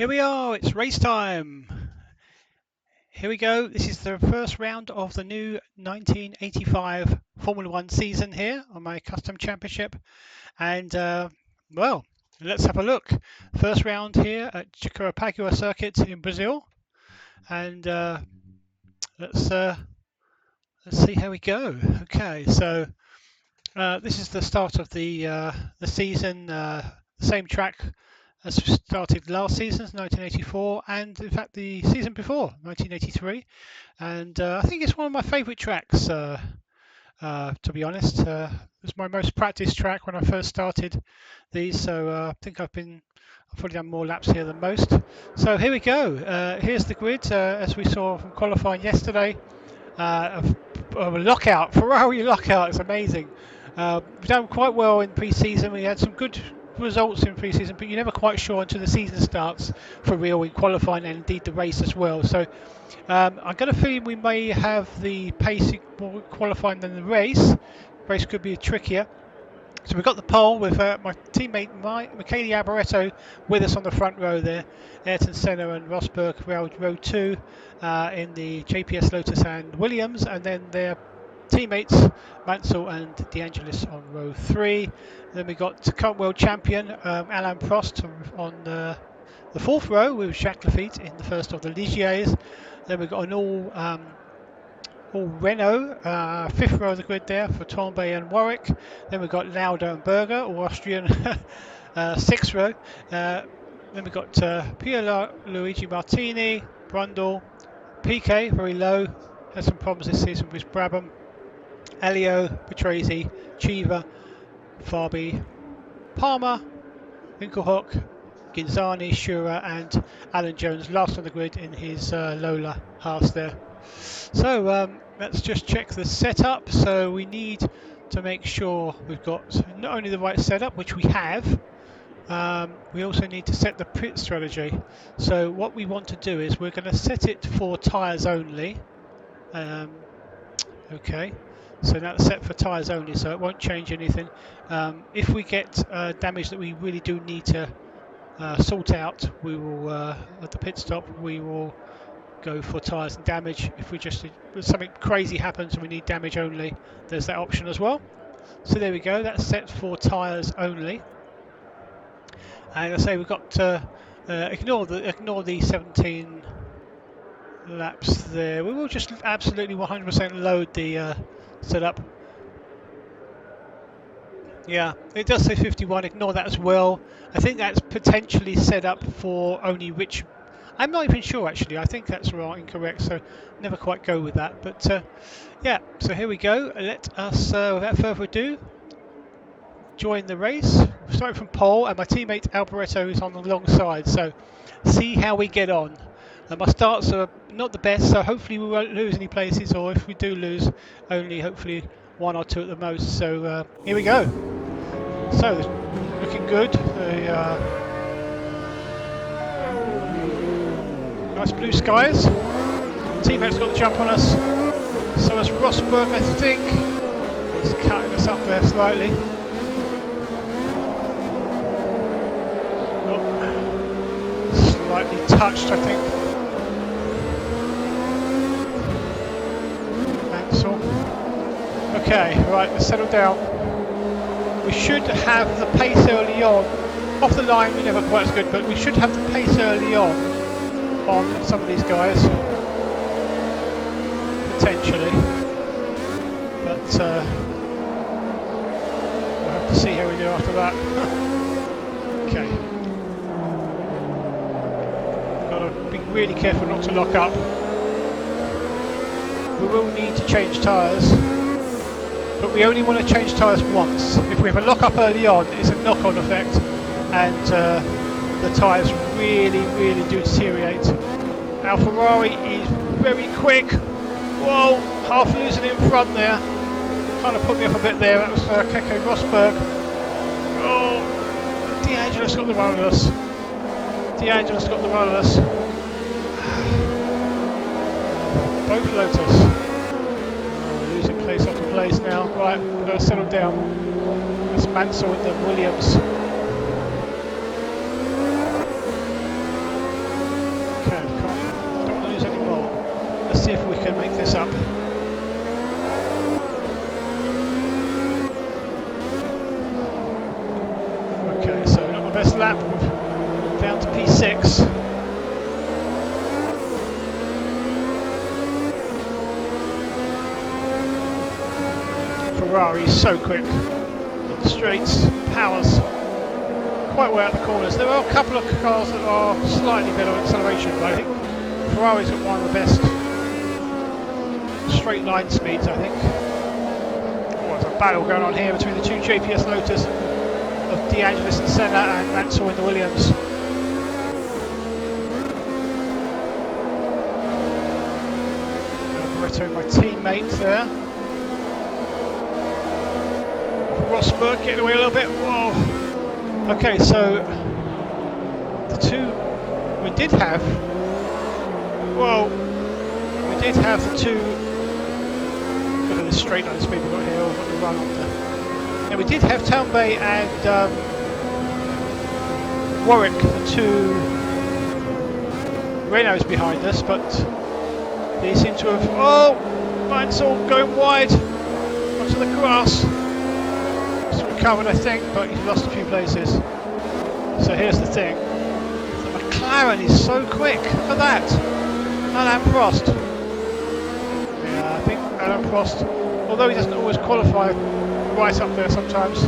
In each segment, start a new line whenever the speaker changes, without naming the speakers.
Here we are, it's race time. Here we go. This is the first round of the new 1985 Formula One season here on my custom championship. And well, let's have a look. First round here at Jacarapagua circuit in Brazil. And let's see how we go. Okay, so this is the start of the season. The same track as started last season, 1984, and in fact the season before, 1983. And I think it's one of my favourite tracks, to be honest. It was my most practiced track when I first started these, so I think I've probably done more laps here than most. So here we go. Here's the grid, as we saw from qualifying yesterday. Of a lockout, Ferrari lockout. It's amazing. We've done quite well in pre-season. We had some good results in pre-season, but you're never quite sure until the season starts for real in qualifying and indeed the race as well. So I've got a feeling we may have the pace more qualifying than the race. The race could be trickier. So we've got the pole with my teammate Michele Alboreto with us on the front row there. Ayrton Senna and Rosberg row 2 in the JPS Lotus and Williams, and then their teammates Mansell and De Angelis on row 3. Then we got current world champion Alain Prost on the fourth row with Jacques Lafitte in the first of the Ligiers. Then we've got an all Renault, fifth row of the grid there for Torbay and Warwick. Then we've got Lauda and Berger, all Austrian, sixth row. Then we've got Luigi Martini, Brundle, Piquet, very low, had some problems this season with Brabham, Elio, Patrese, Chiva, Fabi, Palmer, Winkelhock, Ginzani, Shura and Alan Jones last on the grid in his Lola Haas there. So let's just check the setup. So we need to make sure we've got not only the right setup, which we have, we also need to set the pit strategy. So what we want to do is we're going to set it for tyres only. Okay, so that's set for tyres only, so it won't change anything. If we get damage that we really do need to sort out, we will at the pit stop we will go for tyres and damage. If something crazy happens and we need damage only, there's that option as well. So there we go, that's set for tyres only. And I say we've got ignore the 17 laps there. We will just absolutely 100% load the setup. Yeah, it does say 51. Ignore that as well. I think that's potentially set up for only rich. I'm not even sure actually. I think that's wrong, incorrect. So never quite go with that. But yeah. So here we go. Let us, without further ado, join the race. We're starting from pole, and my teammate Alboreto is on the long side. So see how we get on. My starts are not the best, so hopefully we won't lose any places, or if we do lose, only hopefully one or two at the most. So here we go. So looking good. Nice blue skies. Teammate's got the jump on us. So has Rosberg, I think. He's cutting us up there slightly. Oh, slightly touched, I think. Okay, right, let's settle down. We should have the pace early on. Off the line, we're never quite as good, but we should have the pace early on some of these guys. Potentially. But we'll have to see how we do after that. Okay. Got to be really careful not to lock up. We will need to change tyres. But we only want to change tyres once. If we have a lock up early on, it's a knock-on effect, and the tyres really do deteriorate. Our Ferrari is very quick. Whoa, half losing it in front there. Kind of put me off a bit there. That was Keke Rosberg. Oh, De Angelis got the run of us. De Angelis got the run of us. Both Lotus. Place off the place now. Right, we've got to settle down. It's Mansell with the Williams. can make this up. Okay, so not my best lap, down to P6. Ferrari is so quick on the straights, powers quite well out the corners. There are a couple of cars that are slightly better acceleration, but I think Ferrari's got one of the best straight line speeds, I think. Oh, there's a battle going on here between the two JPS Lotus of DeAngelis and Senna and Mansell in the Williams. Barretto, my teammate there. Rosberg getting away a little bit. Whoa. Okay, so the two we did have. Well, we did have the two. Look at this straight line speed we've got here. We've got the run on the. Yeah, we did have Townbay and Warwick, the two Renaults behind us, but they seem to have. Oh, Mansell going wide onto the grass. Covered, I think, but he's lost a few places. So here's the thing: the McLaren is so quick. Look at that, Alain Prost. Yeah, I think Alain Prost, although he doesn't always qualify right up there sometimes,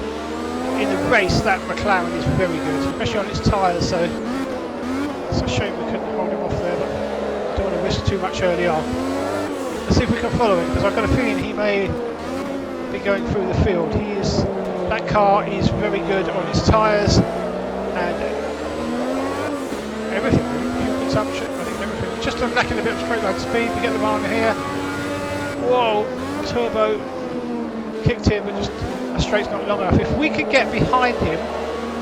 in the race that McLaren is very good, especially on its tyres. So it's a shame we couldn't hold him off there, but don't want to risk too much early on. Let's see if we can follow him, because I've got a feeling he may be going through the field. He is. That car is very good on its tyres and everything, fuel consumption, I think everything. Just lacking a bit of straight line speed. We get the man here. Whoa, turbo kicked in, but just a straight's not long enough. If we could get behind him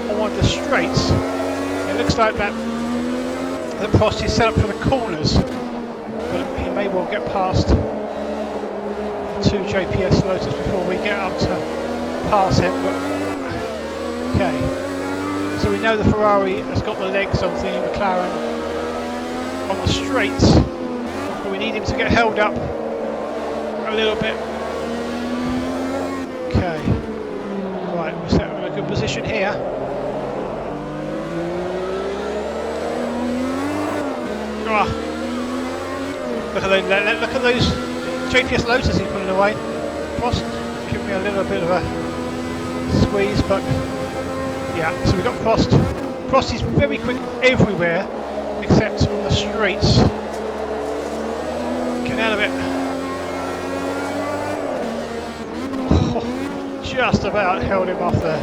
on one of the straights, it looks like that the Prost is set up for the corners, but he may well get past the two JPS Lotus before we get up to pass him. But okay, so we know the Ferrari has got the legs of the McLaren on the straights, but we need him to get held up a little bit. Okay, right, we're set in a good position here. Oh, look at those JPS Lotus he's pulling away. Prost giving me a little bit of a squeeze, but yeah, so we've got Prost. Prost is very quick everywhere except on the straights. Get out of it. Oh, just about held him off there.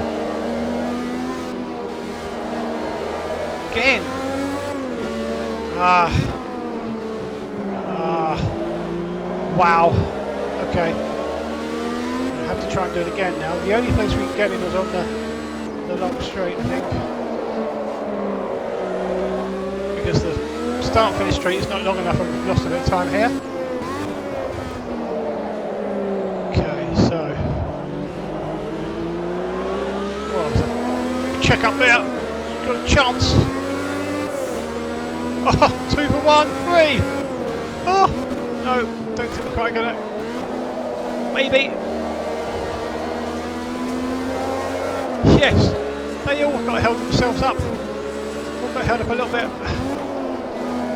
Again. Wow. Okay. Have to try and do it again now. The only place we can get him was on the long straight, I think, because the start finish straight is not long enough and we've lost a bit of time here. Okay, so check up there, got a chance. Oh, 2 for 1, 3. Oh no, don't think we're quite gonna. Maybe. Yes, they all got held themselves up. All got held up a little bit.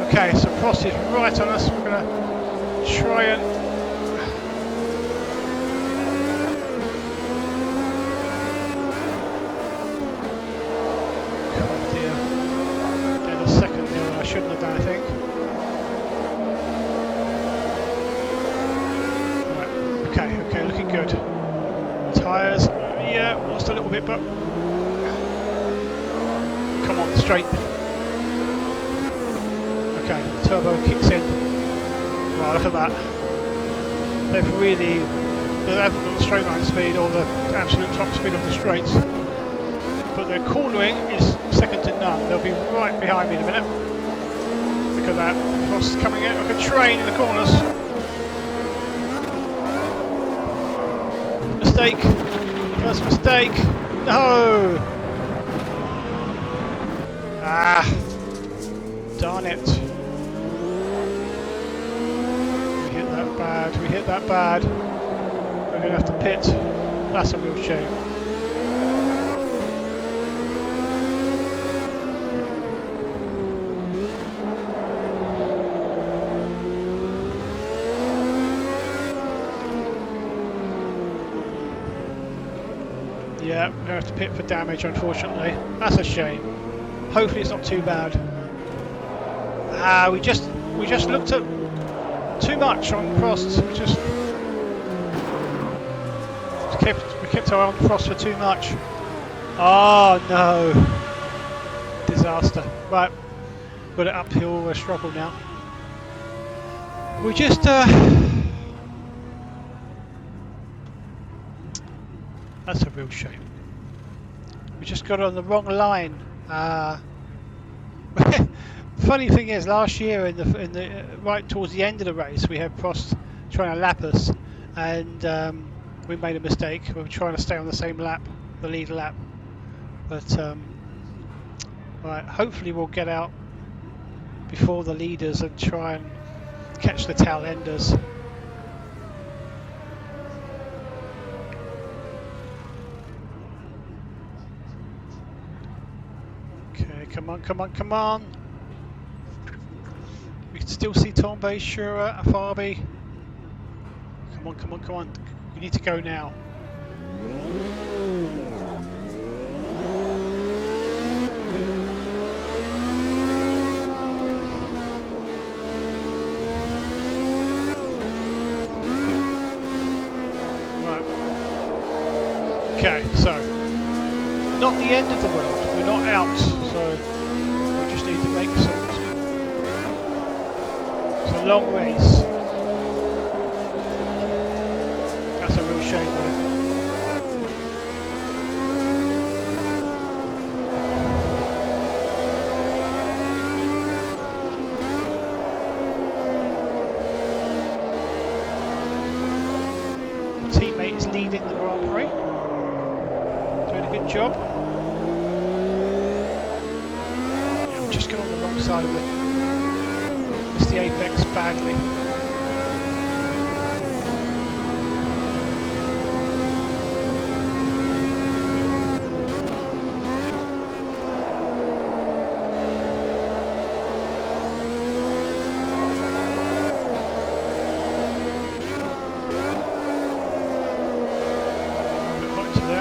Okay, so Prost is right on us. We're going to try and. Oh dear. Did a second there when I shouldn't have done, I think. Right. Okay, looking good. Tyres. Yeah, lost a little bit, but come on, straight. Okay, turbo kicks in. Wow, look at that. They haven't got the straight line speed or the absolute top speed of the straights, but their cornering is second to none. They'll be right behind me in a minute. Look at that, Prost coming in like a train in the corners. Mistake. First mistake. No! Ah! Darn it. We hit fact we hit that bad, we're going to have to pit. That's a real shame. Yeah, we're going to have to pit for damage, unfortunately. That's a shame. Hopefully it's not too bad. We just looked at too much on Frost. We kept our eye on Frost for too much. Oh no! Disaster. Right, got it uphill struggle now. We just that's a real shame. We just got on the wrong line. Funny thing is, last year in the right towards the end of the race, we had Prost trying to lap us, and we made a mistake. We were trying to stay on the same lap, the lead lap. But right, hopefully we'll get out before the leaders and try and catch the tail enders. Okay, come on, come on, come on. We can still see Tombe, Shura, Afabi. Come on, come on, come on. We need to go now. Right. Okay, so not the end of the world. We're not out, so we just need to make some. It's a long race. That's a real shame though. The teammate is leading the Grand Prix. Doing a good job. Yeah, we've just got on the wrong side of it. Missed the apex badly.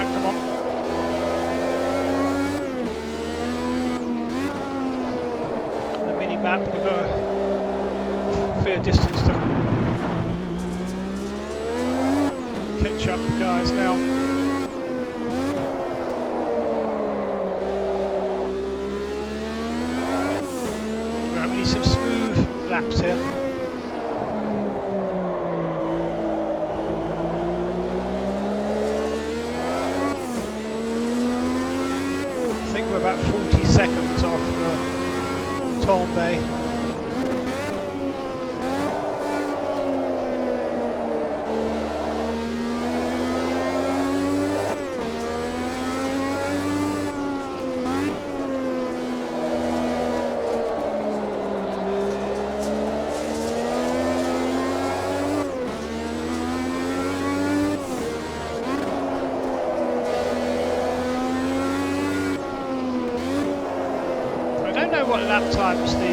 Come on. The mini map, we've got a fair distance to catch up the guys now. Right, we need some smooth laps here. I think we're about 40 seconds off Tombe. I don't know what lap times the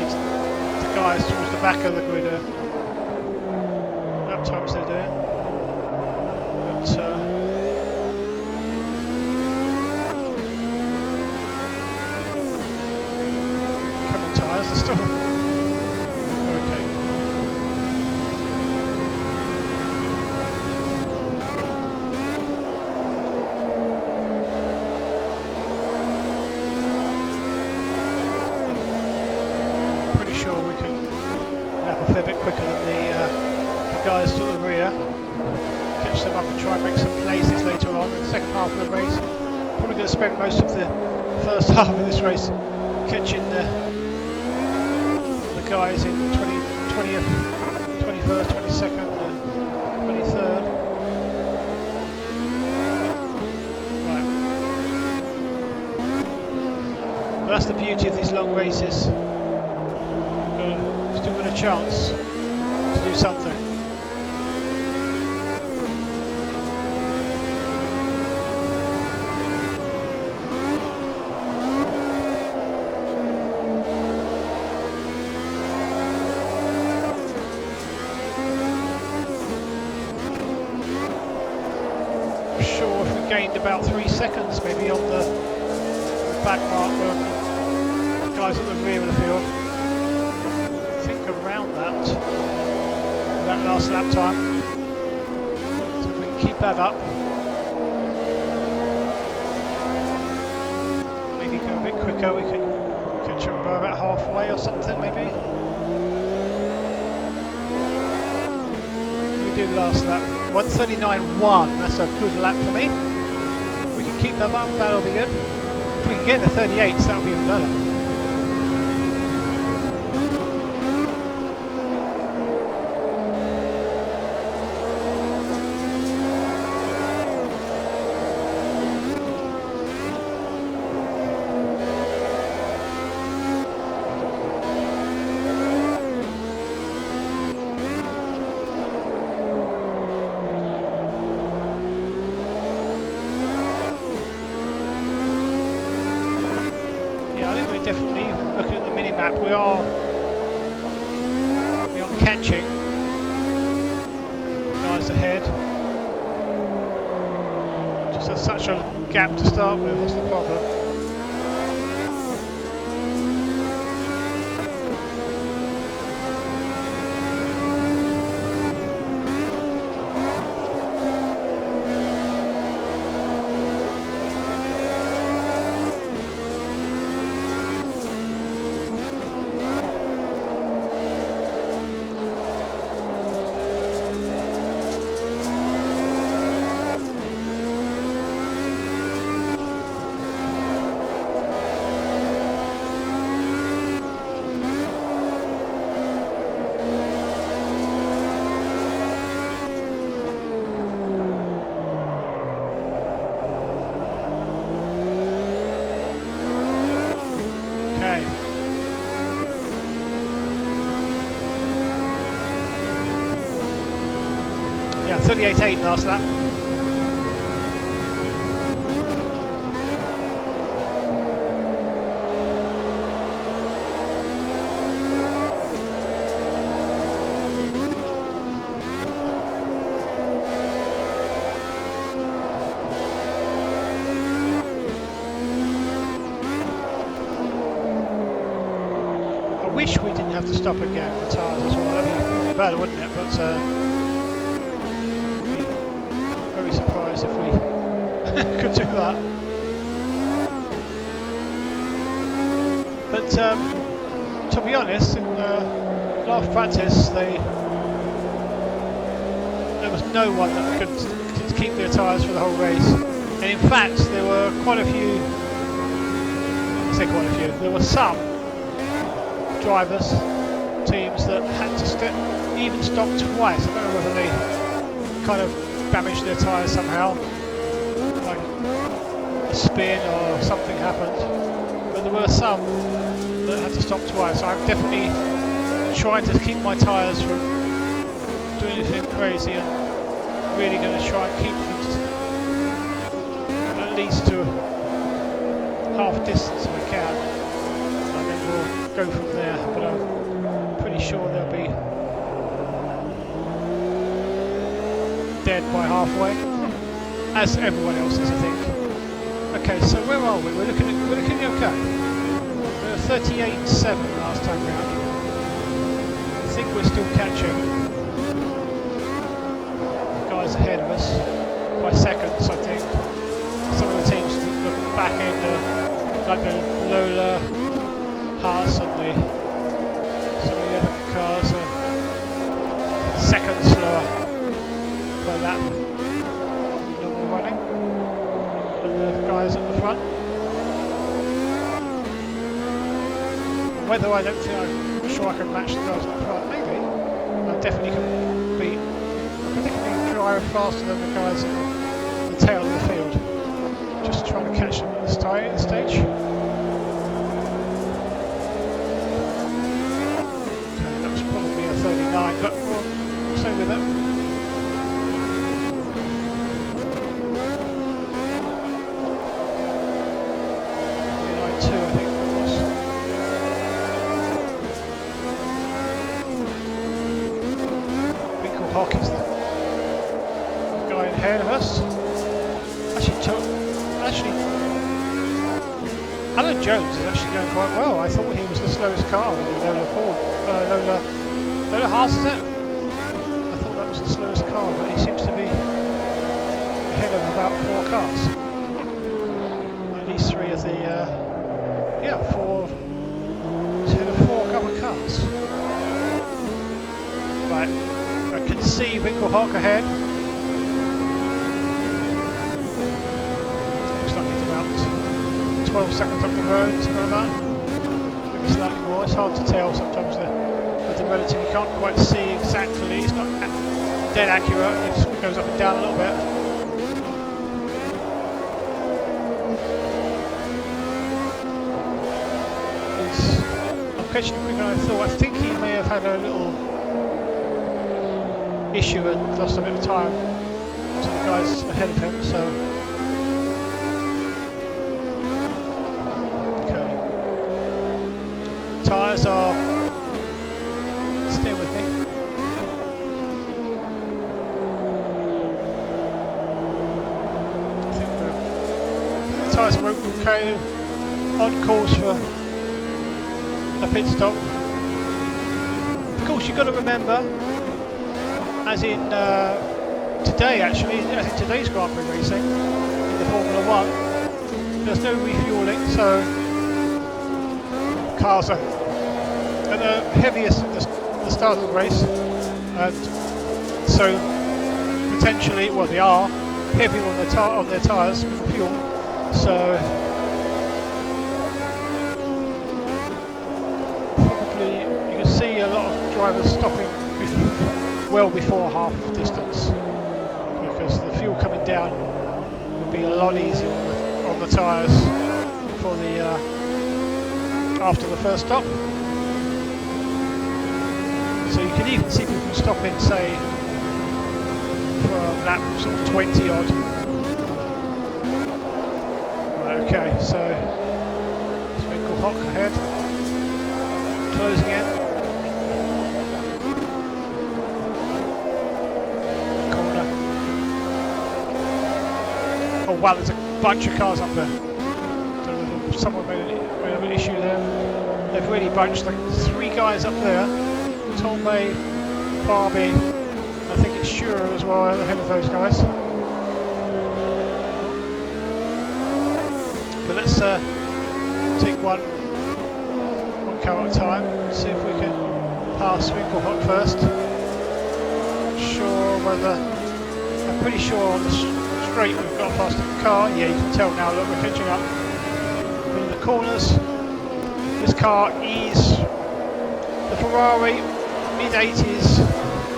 guys towards the back of the grid are. Lap times they're doing. But come on, tyres are still okay. Sure we can lap a fair bit quicker than the guys to the rear. Catch them up and try and make some places later on in the second half of the race. Probably going to spend most of the first half of this race catching the guys in 20th, 21st, 22nd and 23rd. Right. But that's the beauty of these long races. Still got a chance to do something. gained about 3 seconds maybe on the back mark of the guys at the rear of the field. I think around that last lap time. So if we can keep that up, maybe go a bit quicker, we can catch them by about halfway or something maybe. We do last lap, 1:39.1, that's a good lap for me. We can keep them up, that'll be good. If we can get the 38s, that'll be even better. Definitely looking at the mini map, we are catching guys ahead. Just has such a gap to start with, that's the problem. Yeah, 38.8 last lap. I wish we didn't have to stop again for tyres as well. That'd be better, wouldn't it? But very surprised if we could do that. But to be honest, in last practice there was no one that could keep their tyres for the whole race. And in fact, there were quite a few, there were some drivers, teams that had to even stop twice. I don't know whether they kind of damaged their tyres somehow, like a spin or something happened, but there were some that had to stop twice. So I'm definitely trying to keep my tyres from doing anything crazy and really going to try and keep them at least to half distance if I can, and then we'll go from there, but I'm pretty sure they'll be dead by halfway, as everyone else is, I think. Okay, so where are we? We're looking okay. We were 38.7 last time round. I think we're still catching the guys ahead of us by seconds. I think some of the teams looking back end, like the Lola, Haas, and some of the other cars are seconds slower per lap normal running than the guys at the front. Whether I don't think I'm sure I can match the guys at the front, maybe. I definitely can beat. I think I can drive faster than the guys at the tail of the field. Just trying to catch them at this stage. Okay, that was probably a 39, but we'll stay with it. Is the guy ahead of us. Actually, Alan Jones is actually going quite well. I thought he was the slowest car with Lola Ford. Lola Haas, is it? I thought that was the slowest car, but he seems to be ahead of about 4 cars. At least 3 of the, yeah, 4, ahead of 4 other cars. Right, I can see Winkelhock ahead. Looks like it's about 12 seconds up the road, something like that. Maybe slightly more. It's hard to tell sometimes with the relative. You can't quite see exactly. It's not dead accurate. It goes up and down a little bit. I'm catching him quicker than I thought. I think he may have had a little issue and lost a bit of time to the guys ahead of him. So. Tyres are, stay with me. I think the tyres are okay, on course for a pit stop. Of course, you've got to remember, as in today actually, as in today's Grand Prix racing, in the Formula 1, there's no refuelling, so cars are at the heaviest at the start of the race, and so potentially, well, they are heavy on their tyres with fuel. So probably you can see a lot of drivers stopping well before half distance, because the fuel coming down would be a lot easier on the tyres for the after the first stop. So you can even see people stopping, say, for lap sort of 20 odd. Right, okay, so Winkelhock ahead, closing in. Corner. Oh wow, there's a bunch of cars up there. Someone made an issue there. They've really bunched, like 3 guys up there. Tomei, Barbie, I think it's Sure as well ahead of those guys. But let's take one car at a time and see if we can pass Winkelhock first. I'm pretty sure on the straight we've got a faster car. Yeah, you can tell now, look, we're catching up. In the corners, this car is the Ferrari mid-80s,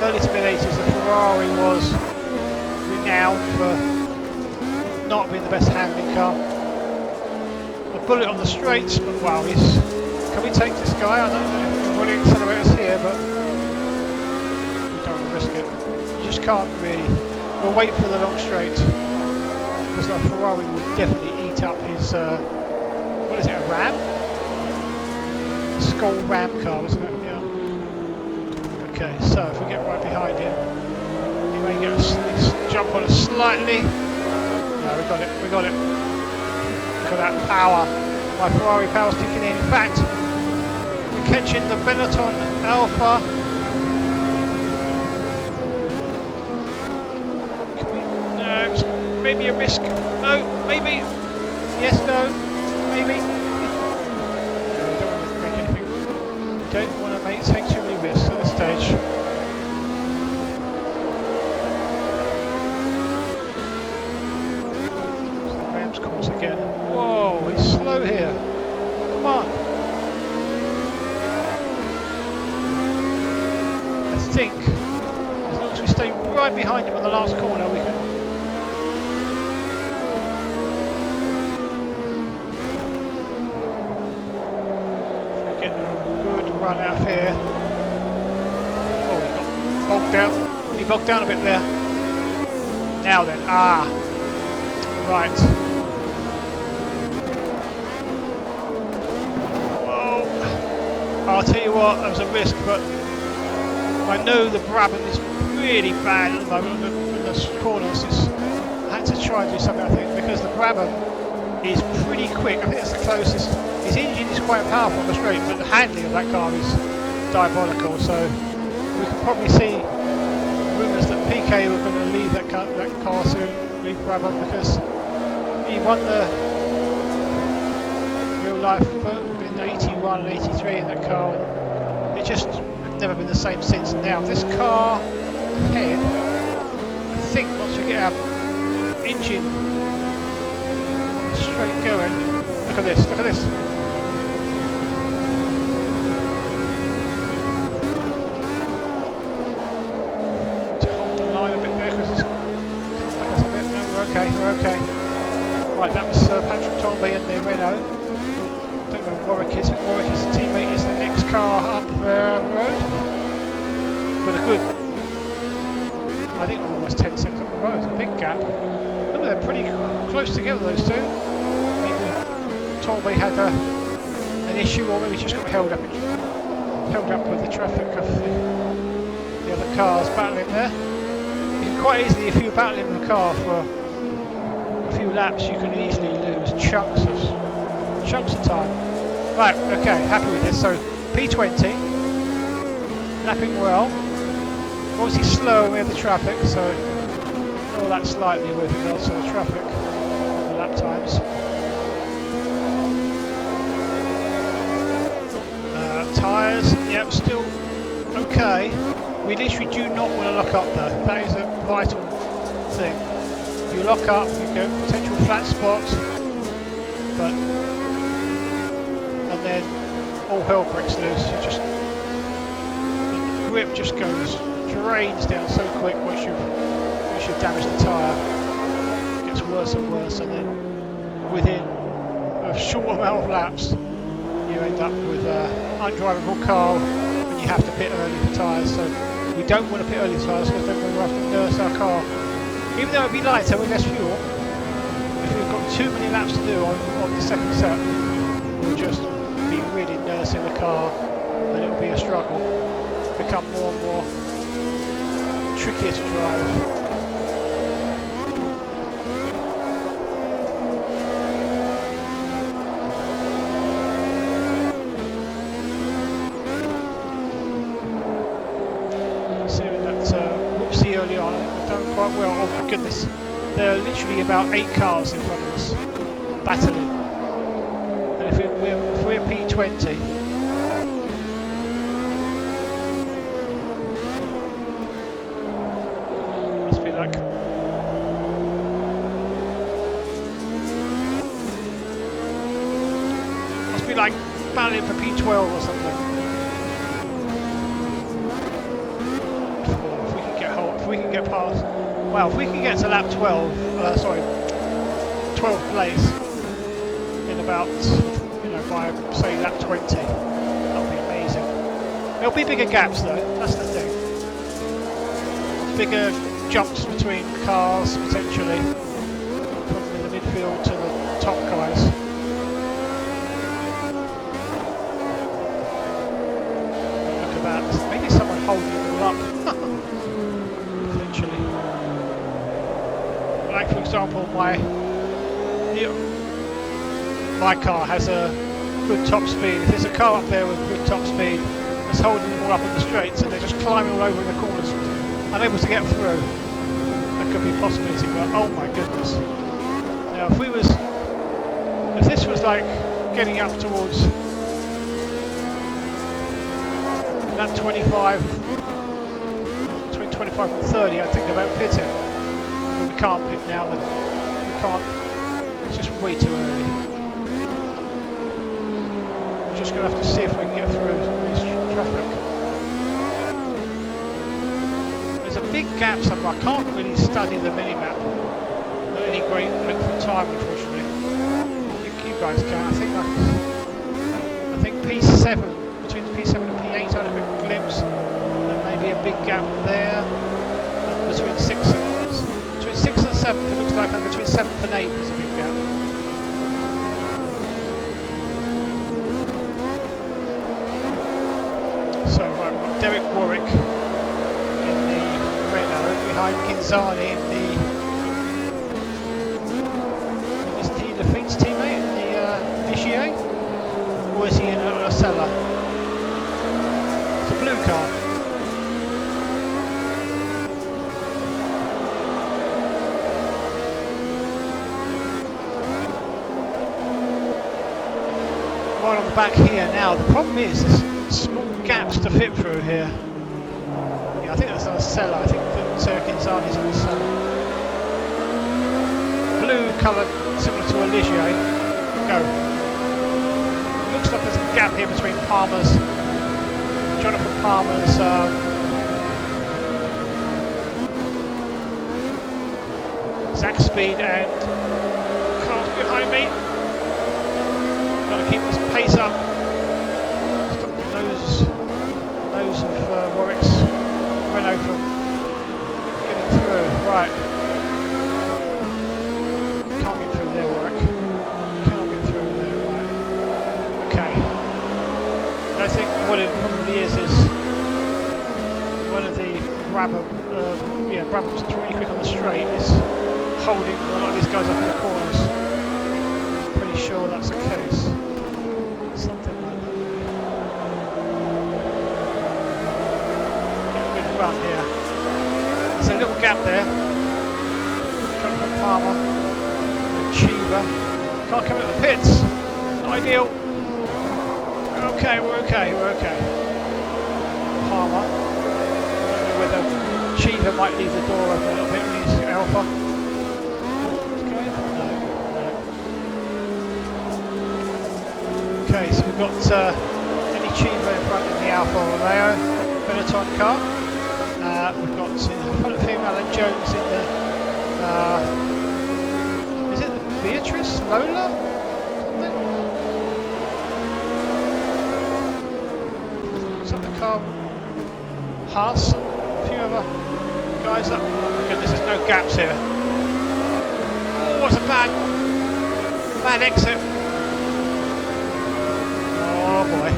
early to mid-80s. The Ferrari was renowned for not being the best handling car. A bullet on the straights, but wow, can we take this guy? I don't know if we've already accelerators here, but we don't want to risk it. You just can't really. We'll wait for the long straight, because the Ferrari will definitely eat up his what is it, a Ram? Skull Ram car, isn't it? Yeah. Okay, so if we get right behind him, he may get a jump on us slightly. No, we got it, we got it. Look at that power. My Ferrari power's kicking in. In fact, we're catching the Benetton Alpha. No, maybe a risk. No, maybe. Yes, no, maybe. No, we don't want to take too many risks at this stage. So the Rams course again. Whoa, he's slow here. Come on. I think as long as we stay right behind him on the last corner, we can. Run out here. Oh, he got bogged down. He bogged down a bit there. Now then, right. Whoa. I'll tell you what, that was a risk, but I know the Brabham is really bad at the moment in the corners. I had to try and do something, I think, because the Brabham is pretty quick. I think that's the closest. His engine is quite powerful on the straight, but the handling of that car is diabolical. So we can probably see rumours that PK were going to leave that car soon, leave Brabham, because he won the real life in 81 and 83 in that car. It just never been the same since. Now this car ahead, I think once we get our engine straight going, look at this, look at this. To hold the line a bit there because it's come back a bit. No, we're okay, we're okay. Right, that was Patrick Tombey in the Renault. I don't know where Warwick is, but Warwick is the teammate, is the next car up the road. But a good, I think almost 10 seconds up the road, it's a big gap. Look, they're pretty close together, those two. Maybe Tombey had an issue, or maybe just got held up with the traffic of the other cars battling there. You can quite easily, if you're battling the car for a few laps, you can easily lose chunks of time. Right, okay, happy with this. So P20, lapping well. Obviously slow with the traffic, so all that slightly with regards to the traffic, the lap times. Tyres, yep, still okay. We literally do not want to lock up though. That is a vital thing. You lock up, you get potential flat spots, but and then all hell breaks loose. You just the grip just drains down so quick once you've damaged the tyre. It gets worse and worse, and then within a short amount of laps, you end up with an undrivable car, and you have to pit early for tyres. So we don't want to pit early for tyres because then we'll have to nurse our car. Even though it'll be lighter with less fuel, if we've got too many laps to do on the second set, we'll just be really nursing the car, and it'll be a struggle. Become more and more trickier to drive. Considering that whoopsie early on, we've done quite well. Oh my goodness, there are literally about 8 cars in front of us battling, and if we're P20, like battling for P12 or something. If we can get hold, if we can get past, well, if we can get to lap 12, 12th place in about, by say lap 20, that'll be amazing. There'll be bigger gaps though, that's the thing. Bigger jumps between cars potentially, from the midfield to the top guys. Maybe someone holding them up, potentially. Like for example, my car has a good top speed. If there's a car up there with good top speed that's holding them all up on the straights, and they're just climbing all over in the corners, unable to get through, that could be a possibility. But oh my goodness! Now, if this was like getting up towards that 25, between 25 and 30, I think about pitting. But we can't pit now, we can't, it's just way too early. We're just going to have to see if we can get through this traffic. There's a big gap somewhere, I can't really study the mini-map at any great length of time, unfortunately. I think you guys can. I think P7, between P7 and P8 I had a bit of a glimpse, and maybe a big gap there, and between 6 and 7, it looks like, and between 7th and 8th is a big gap. So right, we've got Derek Warwick in the Renault, behind Kinzani in the, isn't he Lafitte's team? or is he in a cellar? It's a blue car. Right on the back here now. The problem is there's small gaps to fit through here. Yeah, I think that's on a cellar. I think the Turkins is on a cellar. Blue colour, similar to a Ligier. Go. Looks like there's a gap here between Jonathan Palmer's Zach Speed and cars behind me. Got to keep this pace up. Stop the nose of Warwick's Renault from getting through. Right. Can't get through there, Warwick. Can't get through there. Right. Okay. I think what it probably is one of the Brabham's really quick on the straight is holding a lot of these guys up in the corners. Pretty sure that's the case. Something like that. Get a good run here. There's a little gap there. Jonathan Palmer and Cheever. Can't come at the pits. Not ideal. Okay, we're okay. Palmer. I don't know whether Cheever might leave the door open a little bit when he's Alpha. Okay, so we've got Eddie Cheever in front of the Alfa Romeo Benetton car. We've got in front of him Alan Jones in the is it the Beatrice Lola? Is that the car? Haas. A few other guys up. Oh my goodness, there's no gaps here. Oh, it's a bad exit. Oh boy.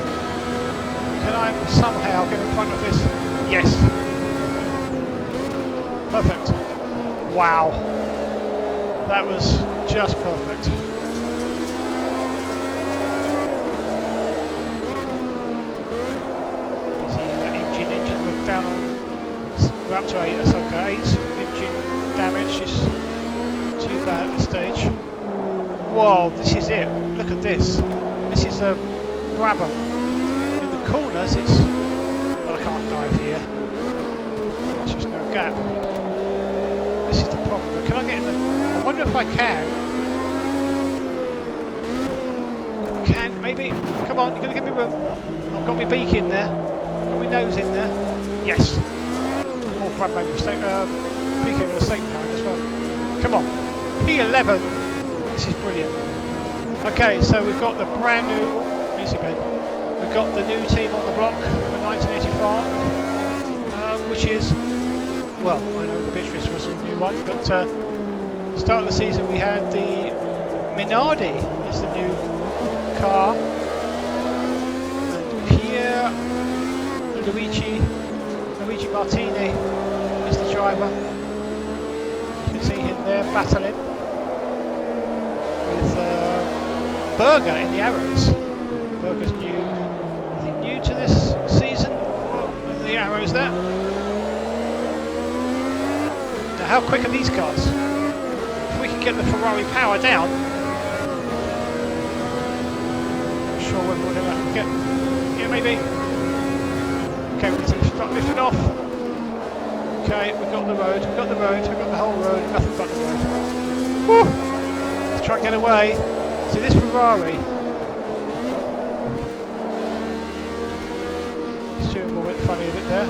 Can I somehow get in front of this? Yes. Perfect. Wow. That was just perfect. Engine, we're down on, we're up to 8, that's okay. 8 engine damage is too bad at this stage. Whoa, this is it. Look at this. This is a Brabham. In the corners, it's. Well, I can't dive here. There's just no gap. This is the problem. Can I get in the. I wonder if I can. Can, maybe. Come on, you're going to give me room. I've got my beak in there. Got my nose in there. Yes. More Brabham mistake. Beak in the mistake now as well. Come on. P11. This is brilliant. Okay, so we've got the brand new, easy Ben. We've got the new team on the block for 1985, which is, well, I know the Beatrice was a new one, but start of the season we had the Minardi is the new car, and Pierre Luigi Martini is the driver. You can see him there battling with Berger in the Arrows. Berger's new, I think new to this season. The Arrows there. Now how quick are these cars? If we can get the Ferrari power down, not sure whether we're going to get, yeah maybe. Okay, we need to start lifting off. Okay, we've got the road, we've got the whole road, nothing but the road. Woo! Try and get away. See this Ferrari. Steering wheel went funny a bit there.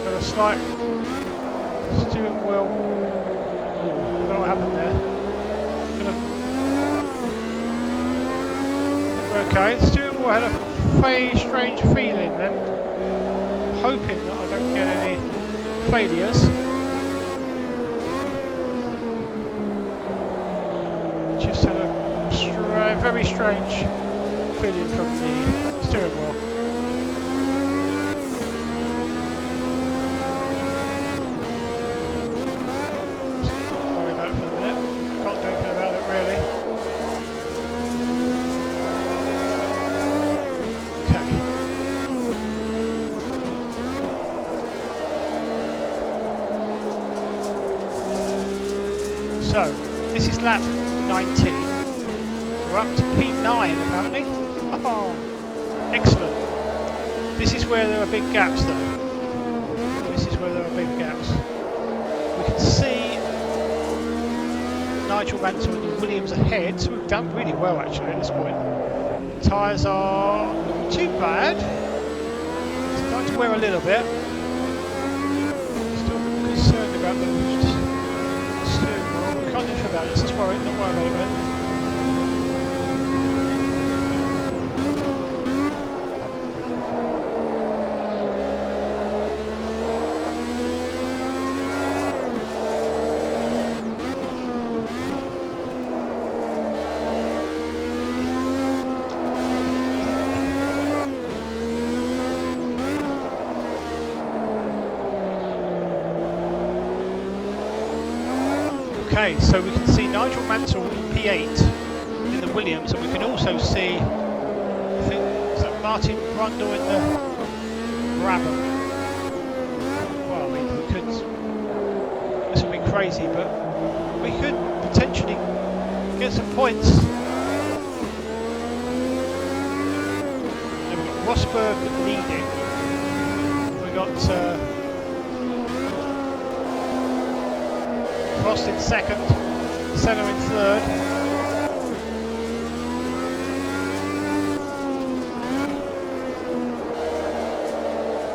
Got a slight steering wheel. I don't know what happened there. Okay, the steering wheel had a very strange feeling then. Hoping that I don't get any failures. Just had a very strange feeling from the steering wheel. Don't worry about it for a minute. Can't do anything about it really. So, this is lap 19. We're up to P9 apparently. Oh, excellent. This is where there are big gaps though. This is where there are big gaps. We can see Nigel Mansell and the Williams ahead, so we've done really well actually at this point. Tyres are not too bad. Starting to wear a little bit. Still concerned about the steering wheel. We can't do anything about it, so let's worry, not worry about it. Okay, so we can see Nigel Mansell in P8 in the Williams, and we can also see, I think, is that Martin Brundle in the Brabham. Well, I mean, we could, this would be crazy, but we could potentially get some points. And we've got Rosberg leading. We've got Prost in second, Senna in third.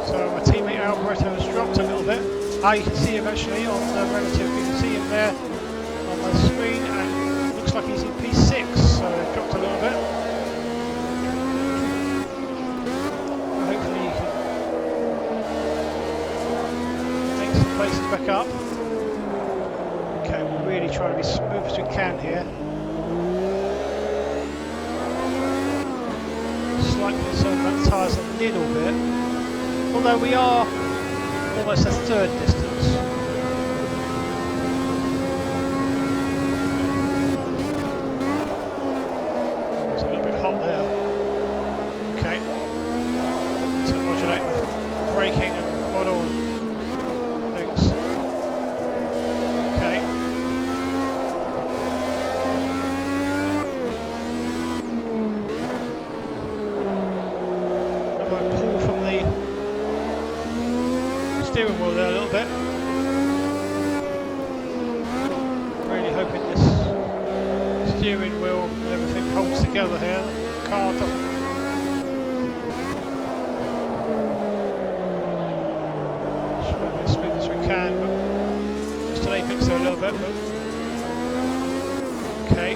So my teammate Alboreto has dropped a little bit. You can see him actually on the relative. You can see him there on my screen, and it looks like he's in P6, so dropped a little bit. Hopefully he can make some places back up. Okay, we're really trying to be smooth as we can here. Slightly concerned about the tyres a little bit, although we are almost a third distance. It's a little bit hot there. Okay, to modulate the braking and model things. Okay. Steering wheel there a little bit. Really hoping this steering wheel and everything holds together here. The car doesn't. Just moving as smooth as we can, but just an apex there a little bit. But okay.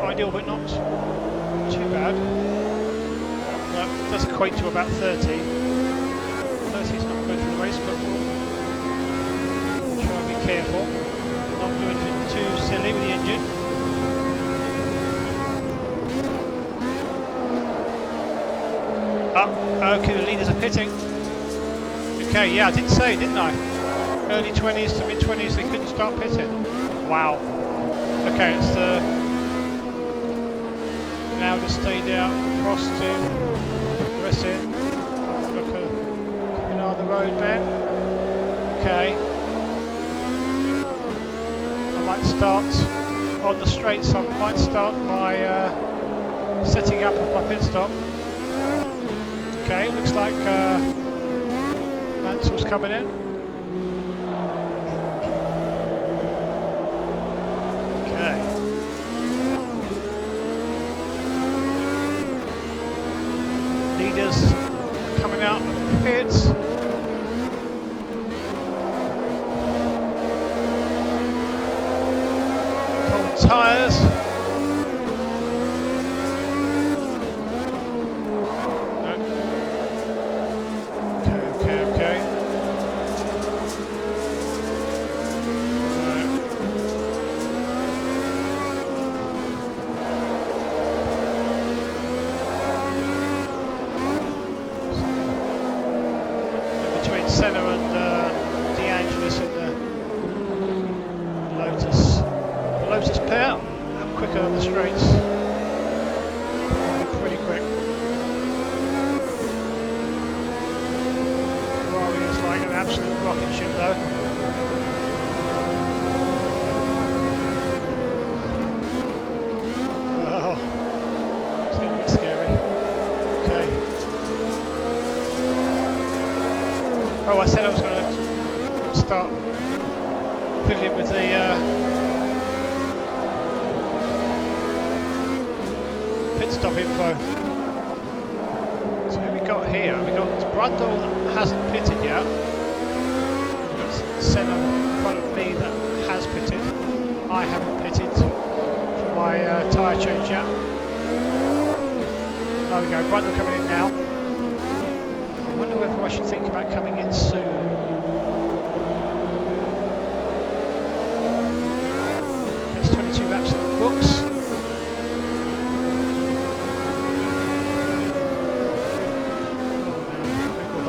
Ideal, but not too bad. That does equate to about 30. 30 is not good for the race, but we'll try and be careful. Not do anything too silly with the engine. Okay, the leaders are pitting. Okay, yeah, I did say, didn't I? Early 20s to mid 20s, they couldn't start pitting. Wow. Okay, it's the now to stay down, Prost in, rest in, look at keeping an eye on the road there. Okay. I might start on the straights, I might start by setting up of my pit stop. Okay, looks like Mansell's coming in. Coming out of the pits. Cold tyres. out. I'm quicker on the straights. Pretty quick. Ferrari is like an absolute rocket ship though. Oh, it's going to be scary. Okay. Oh, I said I was going to start fiddling with the pit stop info. So who we got here? We got Brundle that hasn't pitted yet. We've got Senna in front of me that has pitted. I haven't pitted for my tyre change yet. There we go, Brundle coming in now. I wonder whether I should think about coming in soon. It's 22 laps in the books.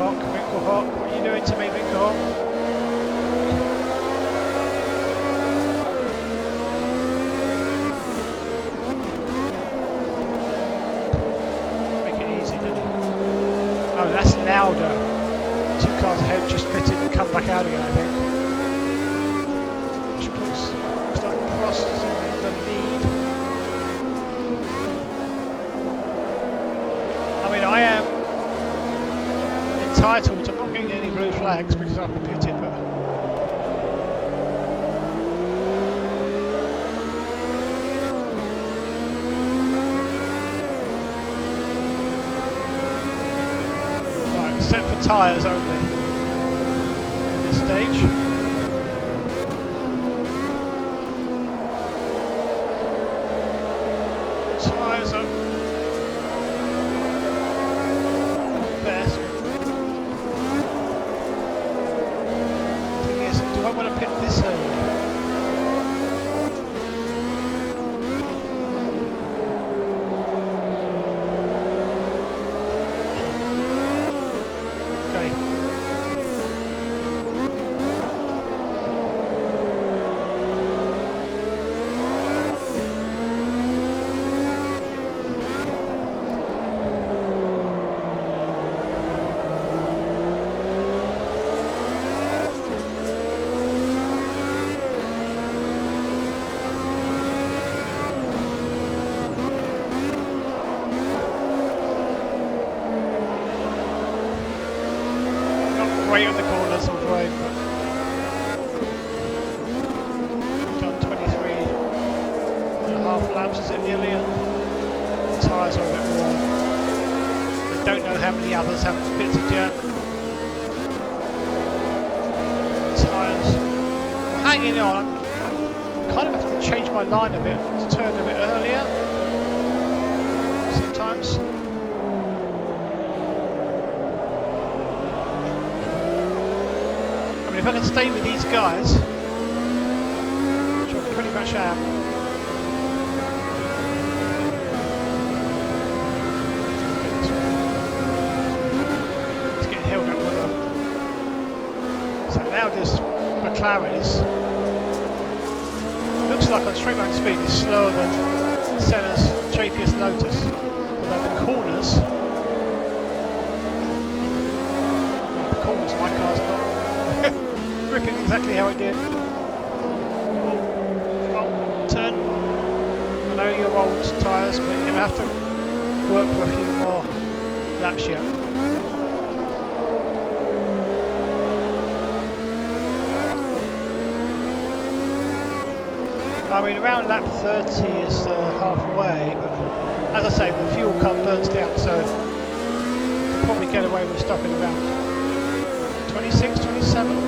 Winklehawk, what are you doing to me, Winklehawk? Make it easy, didn't he? Oh, that's louder. 2 cars ahead just pitted and come back out again, I think. Which looks like Prost is in the lead. I mean, I am entitled to not getting any blue flags because I've been pitted, but right, set for tyres only at this stage. Tyres up. Best. Do I want to pick this early? Okay. Great on the corners, I'm afraid, but we've done 23.5 laps, is it nearly? And the tyres are a bit warm. I don't know how many others haven't pitted yet. Tyres hanging on. I kind of have to change my line a bit, to turn a bit earlier sometimes. If I can stay with these guys, which I pretty much am, it's getting held up with them. So now this McLaren is, looks like on straight line speed is slower than Senna's JPS Lotus, although the corners my car's not gripping exactly how it did. Oh, turn. I know you're old tyres, but you're going to have to work for a few more laps yet. I mean, around lap 30 is halfway, but as I say, the fuel car burns down, so you can probably get away with stopping around 26, 27.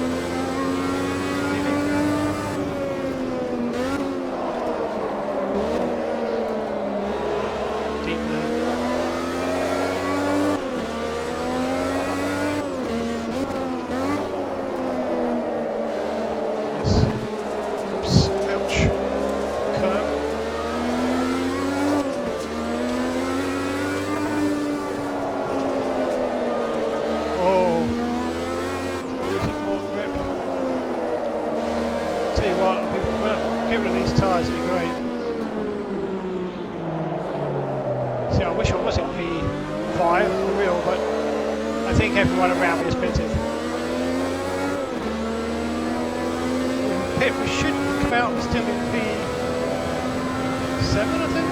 get rid of these tyres would be great. See, I wish I was in P5 for real, but I think everyone around me is pitted. We should come out still in P7, I think.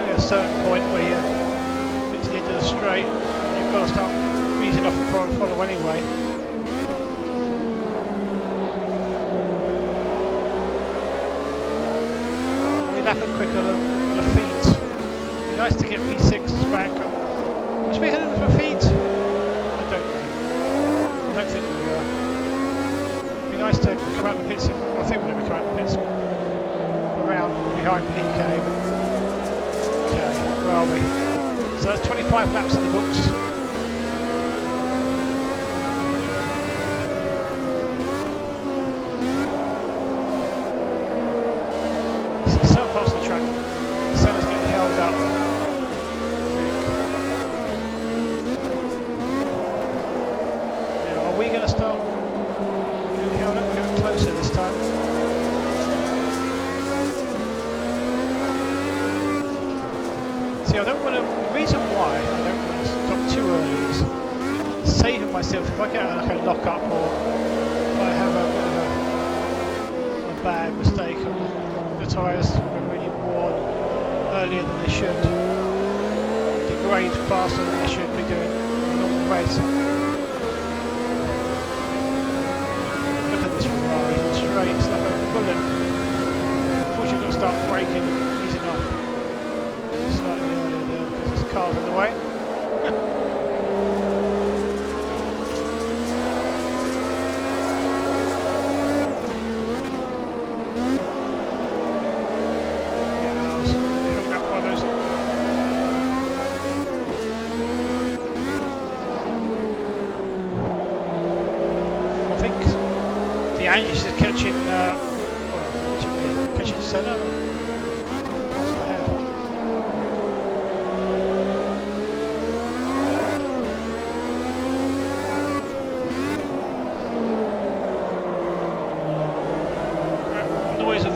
At a certain point where you get to the end of the straight, you've got to start easing off the follow anyway. We'll have a quicker Lafitte. It'd be nice to get P6 back. Must we head over Lafitte? I don't know. I don't think we are. It'd be nice to come out the pits. I think we're going to come out the pits around behind PK. Where are we? So that's 25 laps in the books. So some parts of the track, the sun is getting held up. Now, are we going to start getting held up? We're getting closer this time. See, I don't want to. The reason why I don't want to stop too early is saving myself if I get like a lock up or if I have a bit of a bad mistake and the tyres are really worn earlier than they should, degrade faster than they should be doing in a normal race. Look at this Ferrari, straight, it's like a bullet. Unfortunately, you've got to start braking, easing off. Slightly earlier there because there's cars in the way. I think the Angus is catching Senna.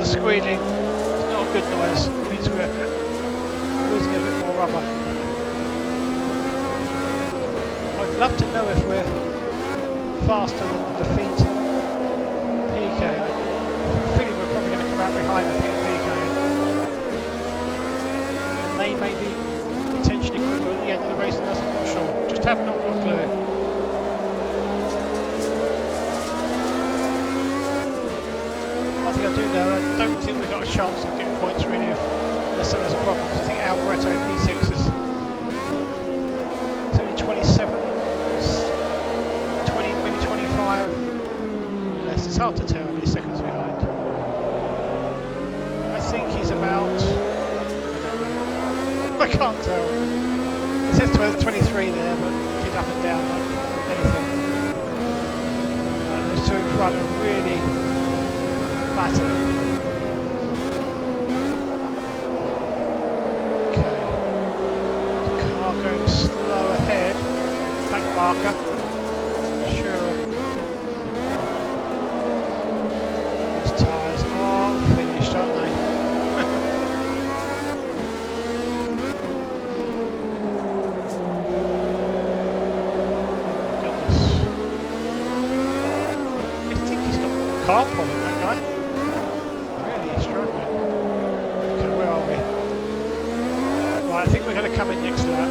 Squealing, it's not a good noise, it means we're losing a bit more rubber. I'd love to know if we're faster than the Lafitte PK. I feel we're probably going to come out behind the PK. And they may be potentially quicker at the end of the race than us, I'm not sure. Just have not got a clue. I do know, I don't think we've got a chance of getting points really unless there's a problem. I think Alboreto P6 is only 27, 20, maybe 25 less. It's hard to tell how many seconds behind. I think he's about, I can't tell. It says 23 there, but he's up and down like anything. Those two in front are really battling. Okay. The car going slow ahead. Back marker. Sure. These tyres are finished, aren't they? Goodness. I think he's got car problem, that guy. I think we're going to come in next lap.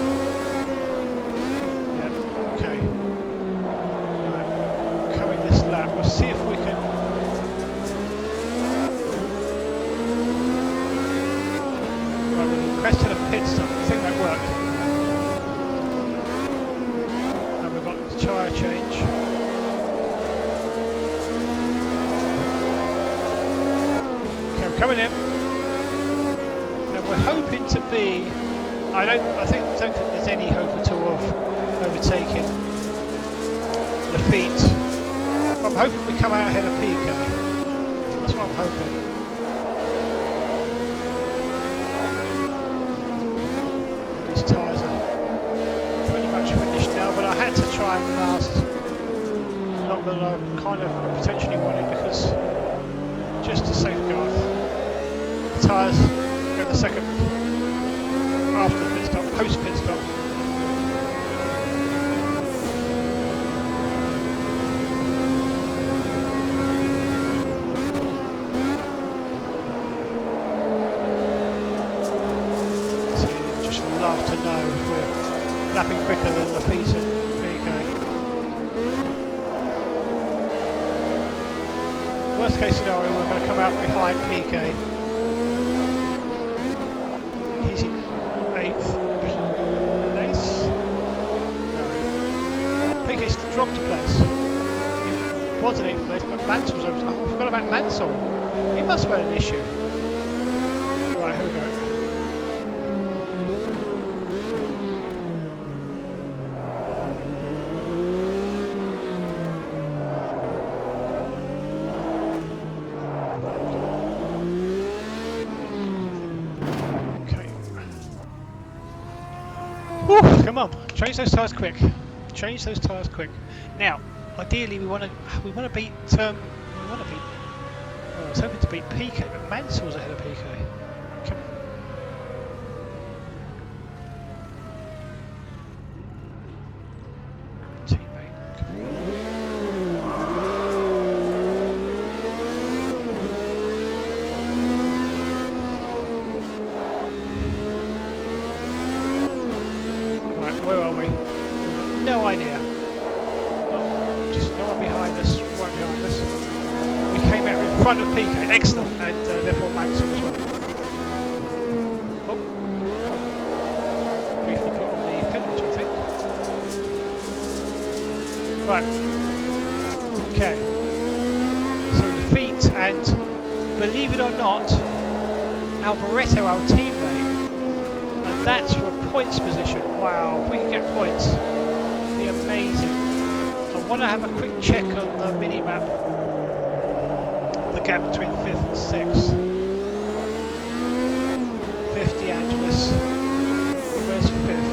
Yeah, okay. Right, coming this lap. We'll see if we can. Right, we requested a pit stop. I think that worked. And we've got the tyre change. Okay, we're coming in. And we're hoping to be. I don't think there's any hope at all of overtaking Lafitte. I'm hoping we come out ahead of PK. That's what I'm hoping. try and last longer than I kind of potentially wanted, because just to safeguard the tyres in the second after the pit stop, post pit stop. So you just love to know if we're lapping quicker than the Prix and PK. Worst case scenario, we're going to come out behind PK. He's in 8th place. No. PK's dropped a place. He was in 8th place, but Mansel's over. Oh, I forgot about Mansell. He must have had an issue. Right, here we go. Whew, come on, change those tyres quick. Change those tyres quick. Now, ideally, we want to beat. I was hoping to beat PK, but Mansell's ahead of PK. Come on. Teammate. Come on. Where are we? No idea. Just no one behind us, right behind us. We came out in front of PK, excellent, and therefore Mansell as well. Oh. Briefly put on the penalty, I think. Right. Okay. So defeat, and believe it or not, Alboreto, our teammate, and that's for points position. Wow, if we can get points, it'd be amazing. I want to have a quick check on the mini map, the gap between 5th and 6th. 50 Angeles. Where's 5th?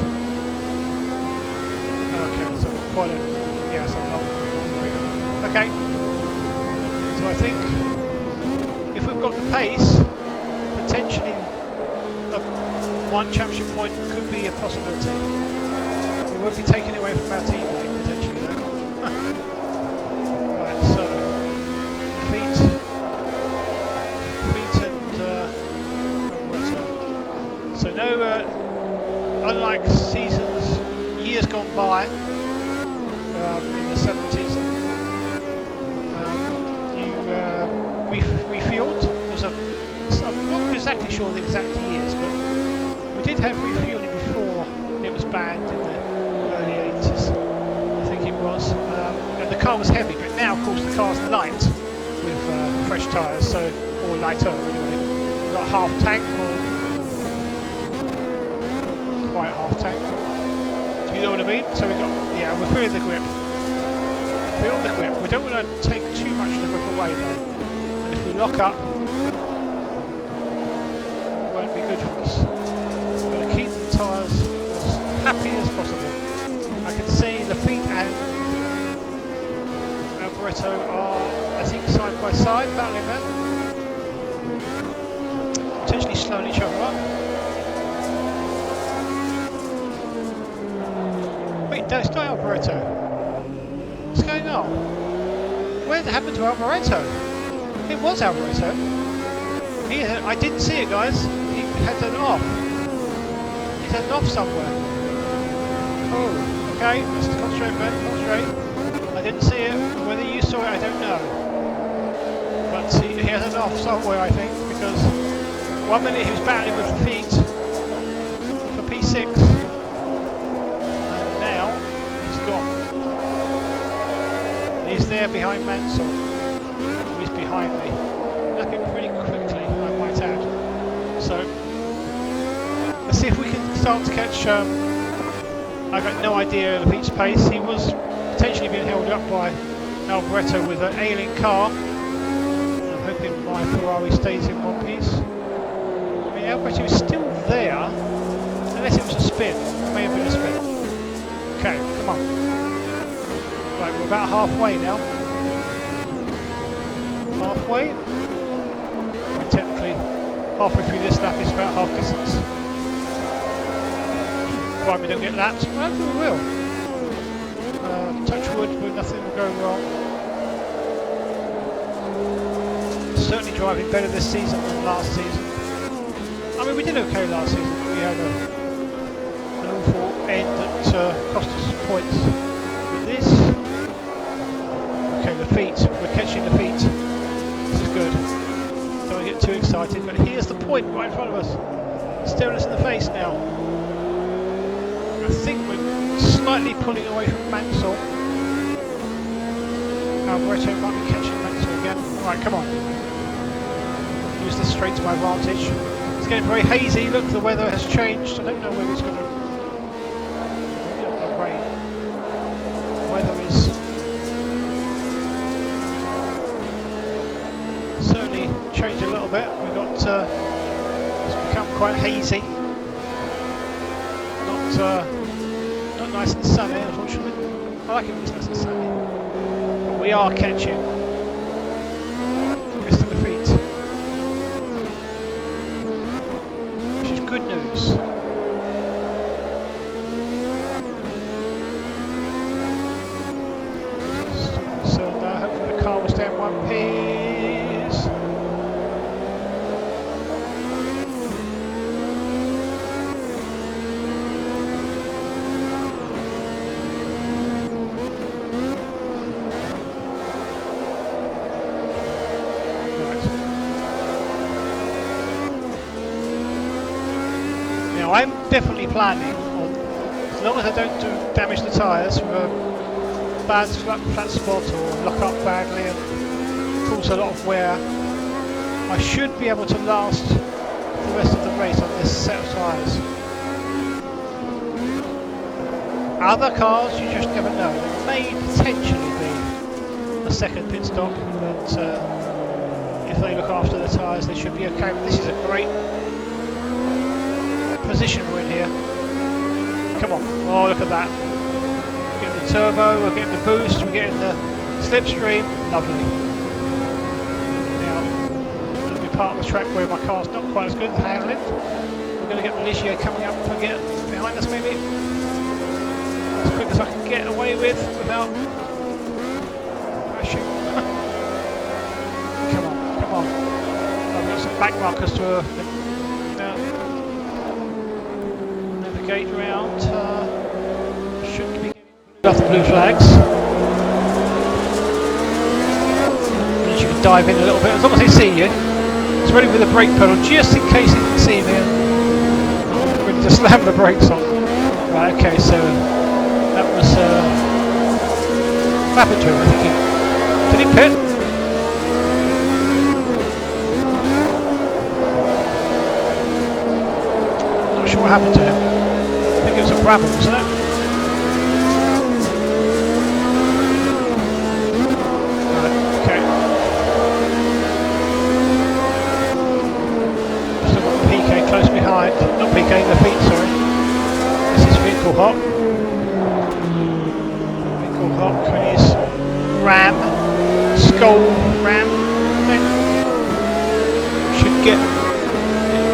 Okay, so quite a so long way. Okay, so I think if we've got the pace, potentially one championship point could be a possibility. We won't be taking it away from our teammate, potentially, though. Right, so feet and so no, unlike seasons, years gone by, in the 70s, you refueled. I'm not exactly sure the exact years, but we did have refueling before it was banned in the early 80s, I think it was. And the car was heavy, but now, of course, the car's light with fresh tyres, so, or lighter anyway. We've got half tank, or quite half tank. Do you know what I mean? So we've got, we're feeling the grip. Feel the grip. We don't want to take too much of the grip away, though. And if we lock up, be good for us. We're going to keep the tyres as happy as possible. I can see Lafitte and Alboreto are, I think, side by side, battling them. Potentially slowing each other up. Wait, no, it's not Alboreto. What's going on? Where happened to Alboreto? It was Alboreto. I didn't see it, guys. Had an off. He's had an off somewhere. Oh, okay. Let's concentrate, man. Concentrate. I didn't see it. Whether you saw it, I don't know. But he has an off somewhere, I think, because 1 minute he was battling with the feet for P6, and now he's gone. He's there behind Mansell. He's behind me. Lapping pretty quickly, I might add. So let's see if we can start to catch. I've got no idea of each pace. He was potentially being held up by Alboreto with an ailing car. I'm hoping my Ferrari stays in one piece. I mean, Alboreto is still there, unless it was a spin. It may have been a spin. Okay, come on. Right, we're about halfway now. Halfway? Well, technically, halfway through this lap is about half distance. Why we don't get laps? Well, we will. Touch wood, but nothing will go wrong. Certainly driving better this season than last season. I mean, we did okay last season, but we had an awful end that cost us points. With this, okay, the feet, we're catching the feet. This is good. Don't want to get too excited, but here's the point right in front of us. Staring us in the face now. I think we're slightly pulling away from Mansell. Alboreto might be catching Mansell again. Right, come on. Use this straight to my advantage. It's getting very hazy. Look, the weather has changed. I don't know whether it's going to rain. The weather is certainly changed a little bit. We've got it's become quite hazy. Not nice and sunny, unfortunately. I like it when it's nice and sunny. But we are catching. Missed the feet. Which is good news. So hopefully the car will stay in one piece. I'm definitely planning on, as long as I don't damage the tyres with a bad flat spot or lock up badly and cause a lot of wear, I should be able to last the rest of the race on this set of tyres. Other cars, you just never know. There may potentially be a second pit stop, but if they look after the tyres, they should be okay. But this is a great position we're in here. Come on. Oh, look at that. We're getting the turbo, we're getting the boost, we're getting the slipstream. Lovely. Now, I'm going to be part of the track where my car's not quite as good at handling. We're going to get Malaysia coming up and get behind us maybe. As quick as I can get away with without crashing. Come on, come on. I've got some back markers to navigate around. Should be getting off the blue flags. And you can dive in a little bit as long as they see you. It's ready with the brake pedal just in case they can see me. I'm ready to slam the brakes on. Right, okay, so that was what happened to him? I think did he pit? Not sure what happened to him. I think it was a Brabham, wasn't it? Right, okay. Still got PK close behind. Not PK, the feet, sorry. This is vehicle hop. Vehicle hop, please. Ram. Skull ram thing. Should get.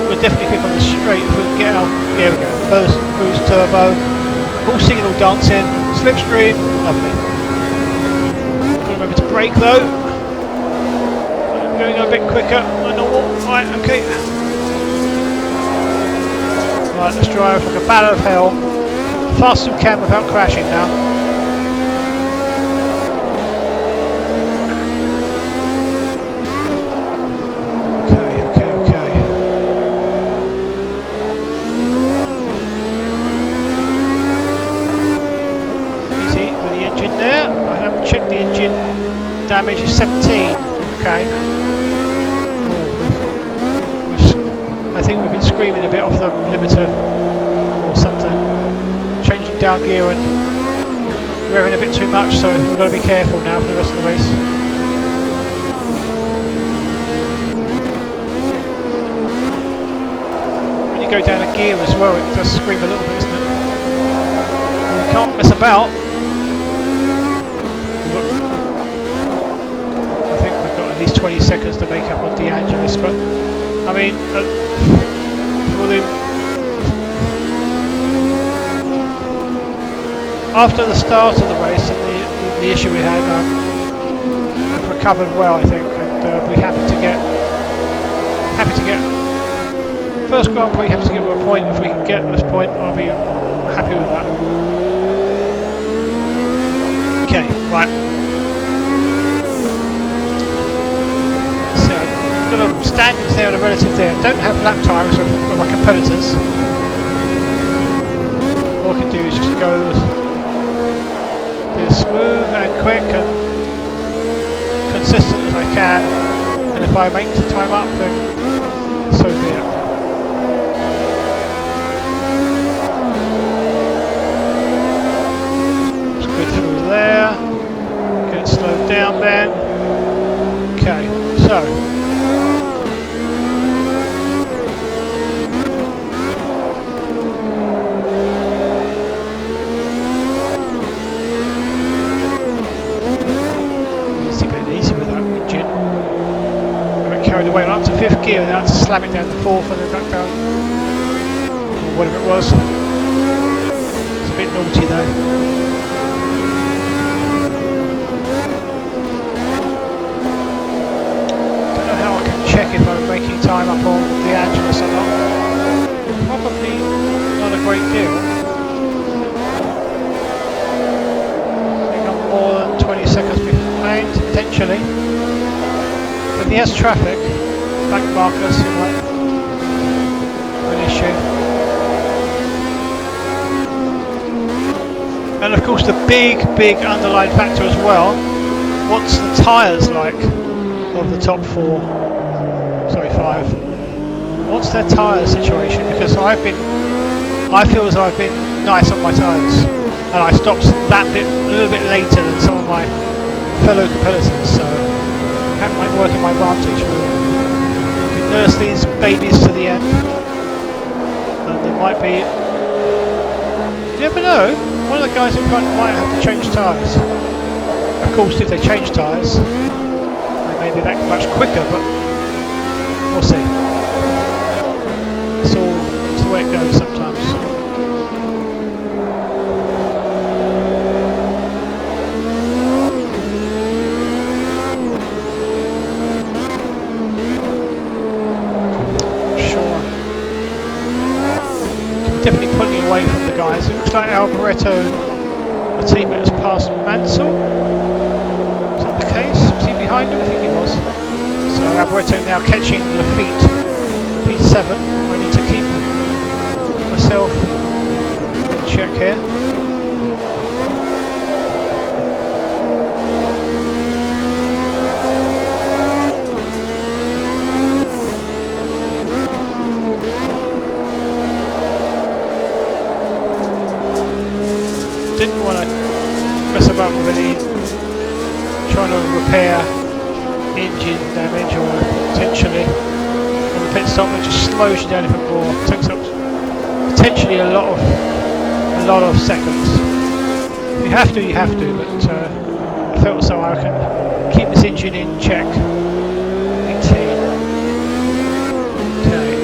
We'll definitely pick on the straight if we can get out. Here we go. First boost turbo. Full signal dancing. Slipstream. Lovely. Got to remember to brake though. I'm going a bit quicker than normal. Right, okay. Right, let's drive like a bat out of hell. Fast as we can without crashing now. Damage is 17. Okay. I think we've been screaming a bit off the limiter or something. Changing down gear and revving a bit too much, so we've got to be careful now for the rest of the race. When you go down a gear as well, it does scream a little bit, isn't it? You can't mess about. least 20 seconds to make up on De Angelis, but I mean, after the start of the race and the issue we had, I've recovered well, I think, and we're happy to get first Grand Prix. Happy to get a point. If we can get this point, I'll be happy with that. Okay, right. So, got a standings there and a relative there. Don't have lap times with my competitors. All I can do is just go be as smooth and quick and consistent as I can. And if I make the time up, then so be it. Just go through there. Get it slowed down then. Okay, so. Carried away up to 5th gear and I had to slam it down to 4th and then back down, or whatever it was. It's a bit naughty though. Don't know how I can check if I'm making time up on De Angelis or not. Probably not a great deal. I think I'm more than 20 seconds behind, potentially. If he has traffic, back markers, it might be an issue. And of course the big underlying factor as well, what's the tyres like of the top 5? What's their tyre situation? Because I feel as though I've been nice on my tyres. And I stopped that bit a little bit later than some of my fellow competitors, so that might work in my advantage. We can nurse these babies to the end, and there might be. You never know. One of the guys in front might have to change tyres. Of course, if they change tyres, they may be that much quicker, but we'll see. It's the way it goes sometimes. Definitely pulling away from the guys. It looks like Alboreto, the teammate, has passed Mansell. Is that the case? Was he behind him? I think he was. So Alboreto now catching Lafitte, P7. I need to keep myself in check here. Didn't want to mess about with any trying to repair engine damage or potentially on the pit stop. It just slows you down even more. Takes up potentially a lot of seconds. If you have to, you have to. But I felt so I can keep this engine in check. 18. Okay.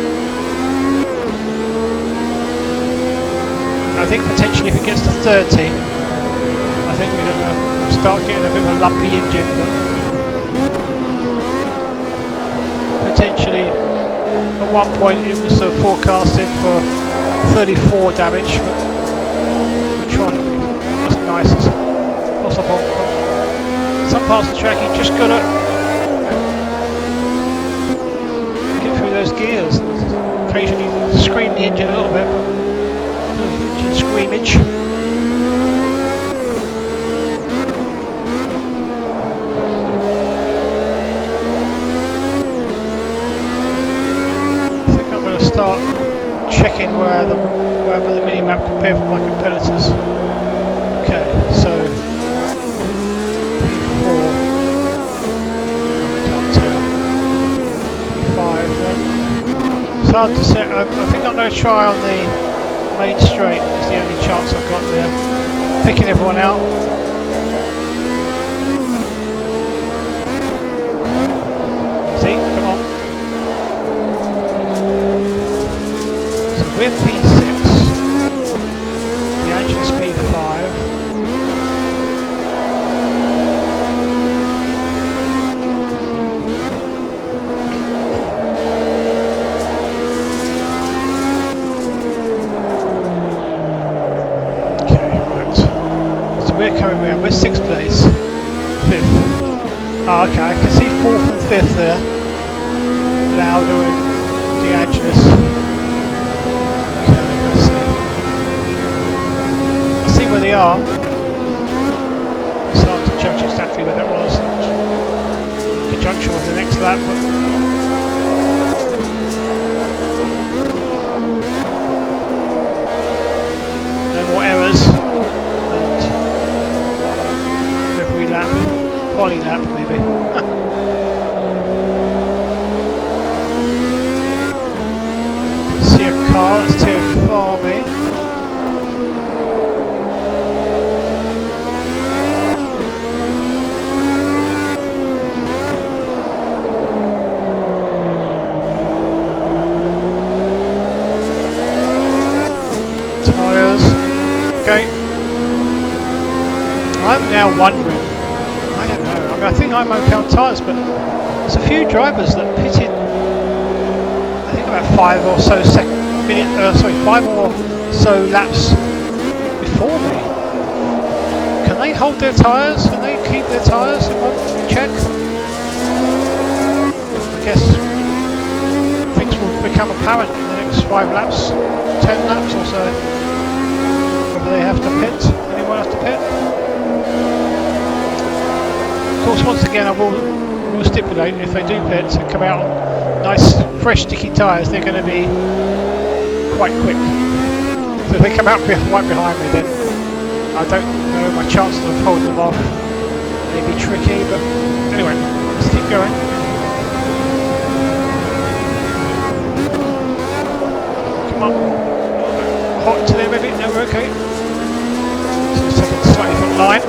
I think potentially if it gets to 30, I think we're going to start getting a bit of a lumpy engine. But potentially, at one point it was forecasted for 34 damage, but we're trying to be as nice as possible. Some parts of the track you just got to get through those gears. Occasionally scream the engine a little bit. Screamage. I think I'm going to start checking where the mini-map compared with my competitors. Okay, so P4 P5 then. It's hard to say. I think I'm going to try on the main straight. Is the only chance I've got there. Picking everyone out. We're P6. The Angelus P5. We're coming around, we're 6th place, 5th. Oh, okay, I can see 4th and 5th there. Lauder and De Angelis. Okay, let's see. Let's see where they are. It's hard to judge exactly where that was in conjunction with the next lap. No more errors. Poly lap maybe. See a car that's too far me. Tyres. Okay. I'm now wondering. I think I'm okay on tyres, but there's a few drivers that pitted. I think about 5 or so laps before me. Can they hold their tyres? Can they keep their tyres? Check. I guess things will become apparent in the next 5 laps, 10 laps or so. Whether they have to pit. Anyone has to pit? Of course, once again, I will stipulate if they do pit and come out on nice, fresh, sticky tyres, they're going to be quite quick. So if they come out right behind me, then I don't know, my chances of holding them off may be tricky. But anyway, let's keep going. Come on, hot to there maybe. No, we're okay. So second, slightly different line.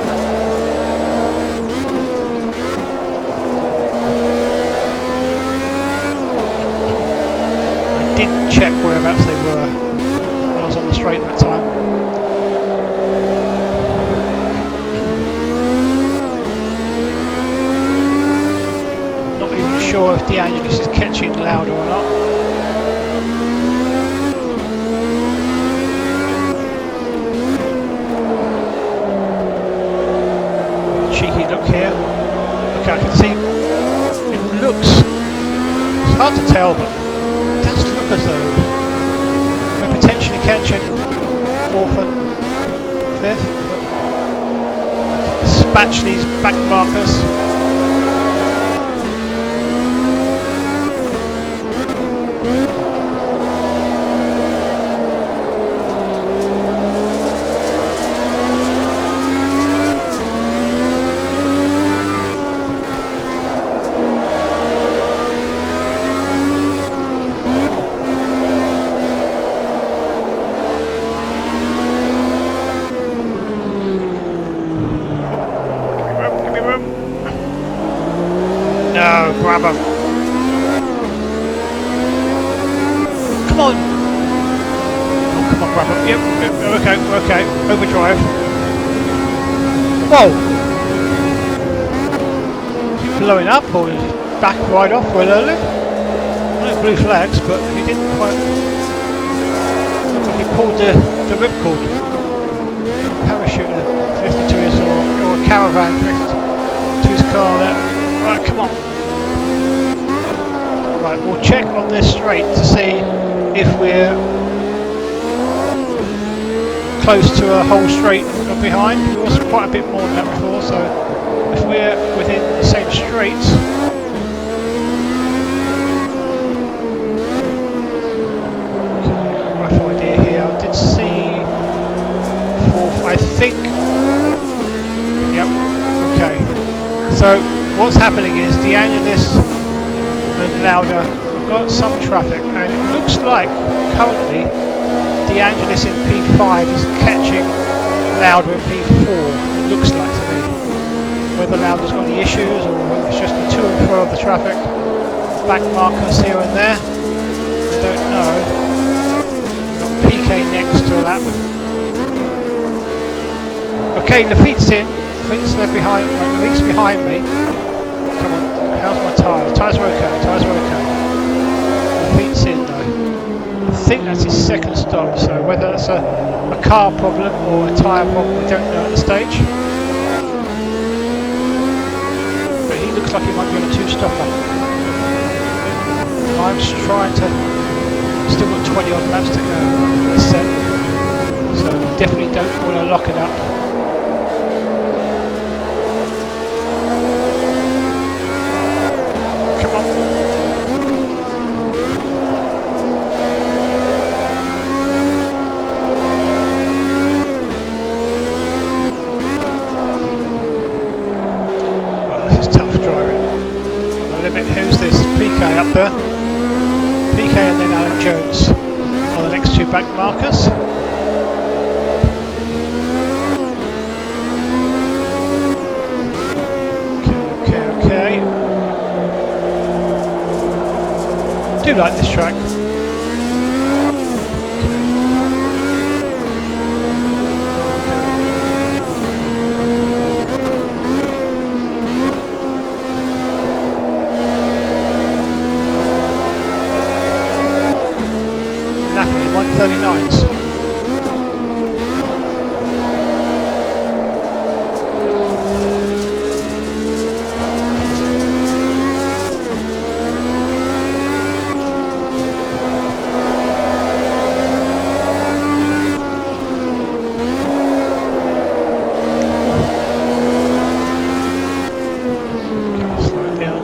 Didn't check whereabouts they were when I was on the straight that time. Not even sure if De Angelis is catching Lauder or not. Cheeky look here. Okay, I can see it looks, it's hard to tell, but as though we're potentially catching 4th and 5th. Dispatch these back markers. No, grab him. Come on. Oh, come on, grab him. Yep, we're okay. Overdrive. Whoa. Is he blowing up or is he back right off real early? I know blue flags, but he didn't quite. He pulled the ripcord. Parachuter 52 years or a caravan to his car there. Right, come on. Right, we'll check on this straight to see if we're close to a whole straight from behind. It was quite a bit more than that before, so if we're within the same straights, rough idea here. I did see 4th, I think. Yep. Okay. So what's happening is De Angelis and Lauder have got some traffic, and it looks like currently De Angelis in P5 is catching Lauder in P4. It looks like to me. Whether Lauder's got any issues or whether it's just the to and fro of the traffic, back markers here and there, I don't know. Okay, Lafitte's in. Lafitte's left behind. Lafitte's behind me. Come on. How's my tyres? Tyres are okay. Tyres are okay. Lafitte's in though. I think that's his second stop. So whether that's a car problem or a tyre problem, we don't know at this stage. But he looks like he might be on a two-stopper. I'm just trying to. Still got 20 odd laps to go. This set. So definitely don't want to lock it up. Come on. Oh, this is tough driving. On the limit, who's this? PK up there. PK and then Alan Jones are the next two back markers. Okay. I do like this track. Napoli 139s.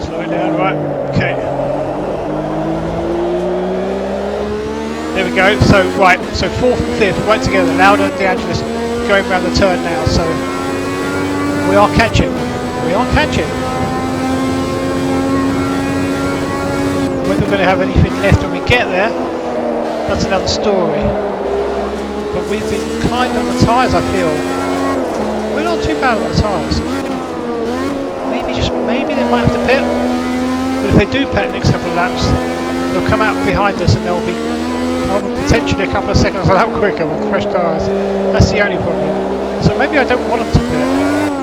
Slow it down, right, okay. There we go, so fourth and fifth, right together, Lauda and De Angelis going around the turn now, so we are catching. Whether we're going to have anything left when we get there, that's another story. But we've been kind on the tyres, I feel. We're not too bad on the tyres. Maybe they might have to pit, but if they do pit the next couple of laps, they'll come out behind us and they'll be potentially a couple of seconds a lap quicker with fresh tyres. That's the only problem. So maybe I don't want them to pit,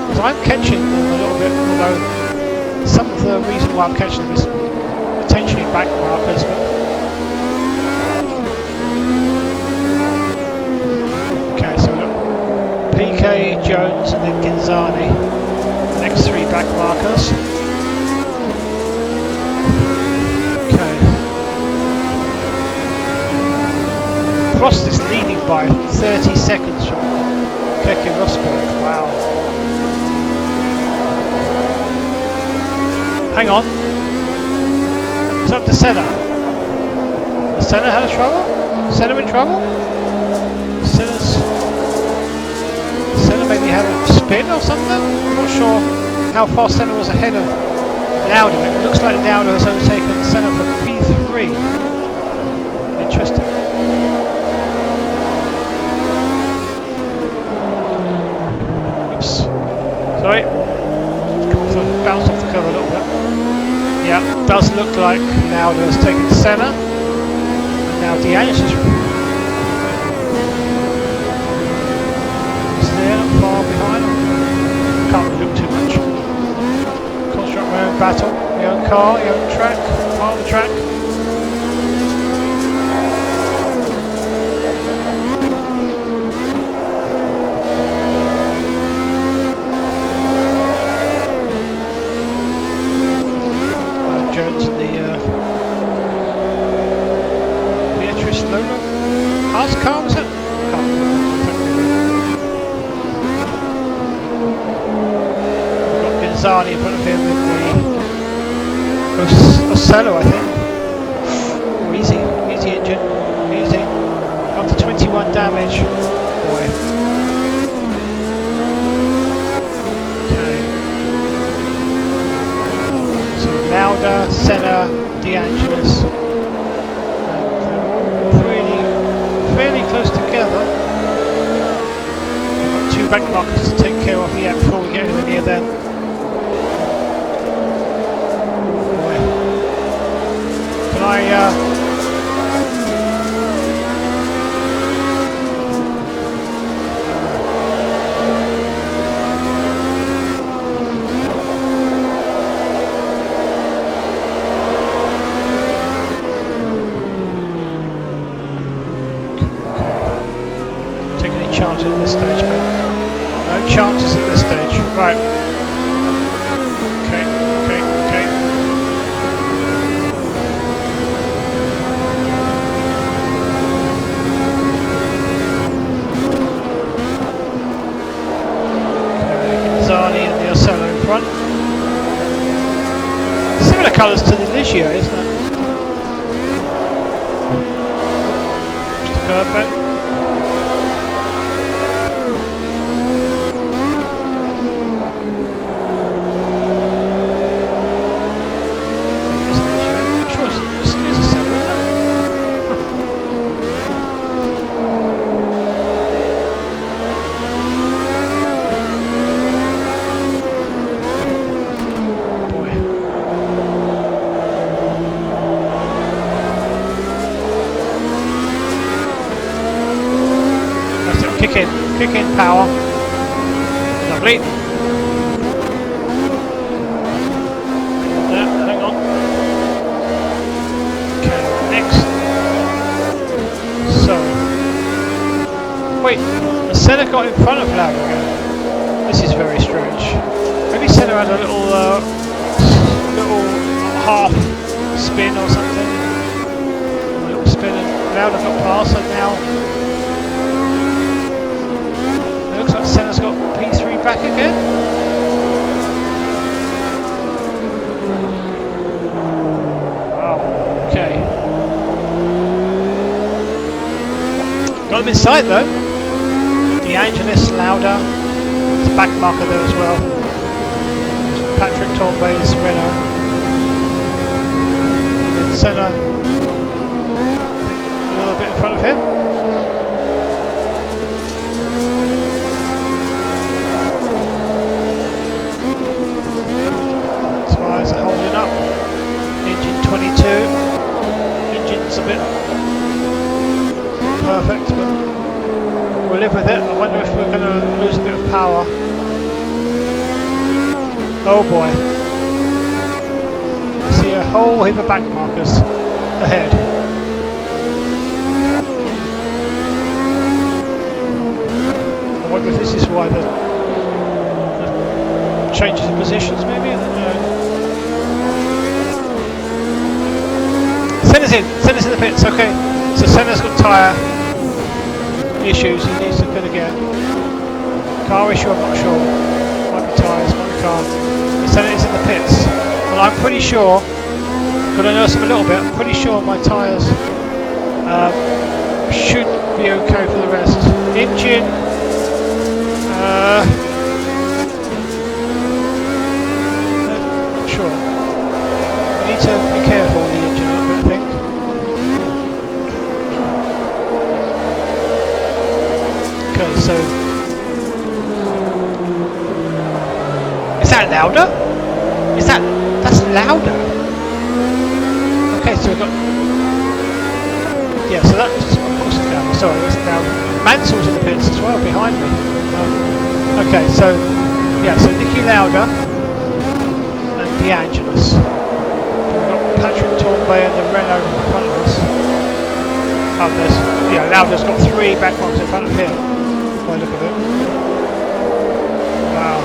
because I'm catching them a little bit, although some of the reason why I'm catching them is potentially back markers. But okay, so look, PK, Jones and then Ginzani. Next three back markers. Okay. Prost is leading by 30 seconds from Keke Rosberg. Wow. Hang on. It's up to Senna. Has Senna had a trouble? Senna in trouble? Senna maybe had a spin or something? I'm not sure how far Senna was ahead of Lauda. It looks like Lauda has overtaken Senna for P3. Interesting. Oops. Sorry. Bounced off the curve a little bit. Yeah, does look like Lauda has taken Senna. And now De Angelis is there, not far behind. Can't really look too much. Concentrate on my own battle, my own car, my own track, part of the track. Jones and the Beatrice logo. How's the car, was it? Can't remember. Zani in front of him with the Ocello, I think. Oh, easy engine, easy. Up to 21 damage. Boy. Okay. So Lauda, Senna, De Angelis. And they're all fairly close together. We've got two back markers to take care of yet before we get anywhere near them. chances at this stage, man. No chances at this stage. Right. Okay, okay, okay. Okay, Zani and the Ocello in front. Similar colours to the Ligio, isn't it? Just a curve back. Kick in power. Lovely. Yeah, hang on. Okay, next. So. Wait, the Senna got in front of Lauda again. This is very strange. Maybe Senna had a little half spin or something. A little spin and Lauda got past, and now looks like Senna's got P3 back again. Wow, okay. Got them in sight though. De Angelis, Lauda, there's a back marker there as well. Patrick Torbé's Renault. And Senna a little bit in front of him. Tyres are holding up. Engine 22. Engine's a bit perfect, but we'll live with it. I wonder if we're going to lose a bit of power. Oh boy. I see a whole heap of back markers ahead. I wonder if this is why the changes in positions maybe? I don't know. Senna's in the pits, okay. So Senna's got tyre issues, he needs to pit again. Car issue, I'm not sure. Might be tyres, might be car. Senna is in the pits. And I'm pretty sure, because I know some a little bit, I'm pretty sure my tyres should be okay for the rest. Engine, not sure. I need to be careful with the engine a little bit, I think. Okay, so is that louder? That's louder? Okay, so we've got, yeah, so that's, of course it's louder, sorry, that's louder. Mansell's in the pits as well, behind me. Okay, so, yeah, so Niki Lauda and De Angelis. We've got Patrick Torbé and the Renault in front of us. Oh, there's, yeah, Lauda's got 3 back marks in front of him. By the look of it. Wow.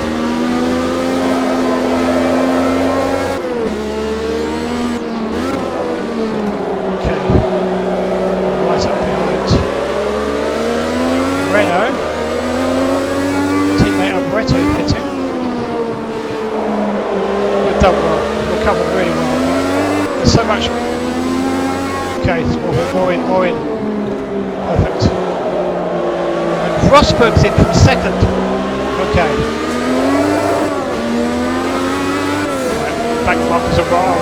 Okay. Right up behind Renault. Teammate Alboreto pitting. We've done well. We've covered really well. There's so much. Okay, more in. Perfect. Rosberg's in from second. Okay. Back markers are wrong.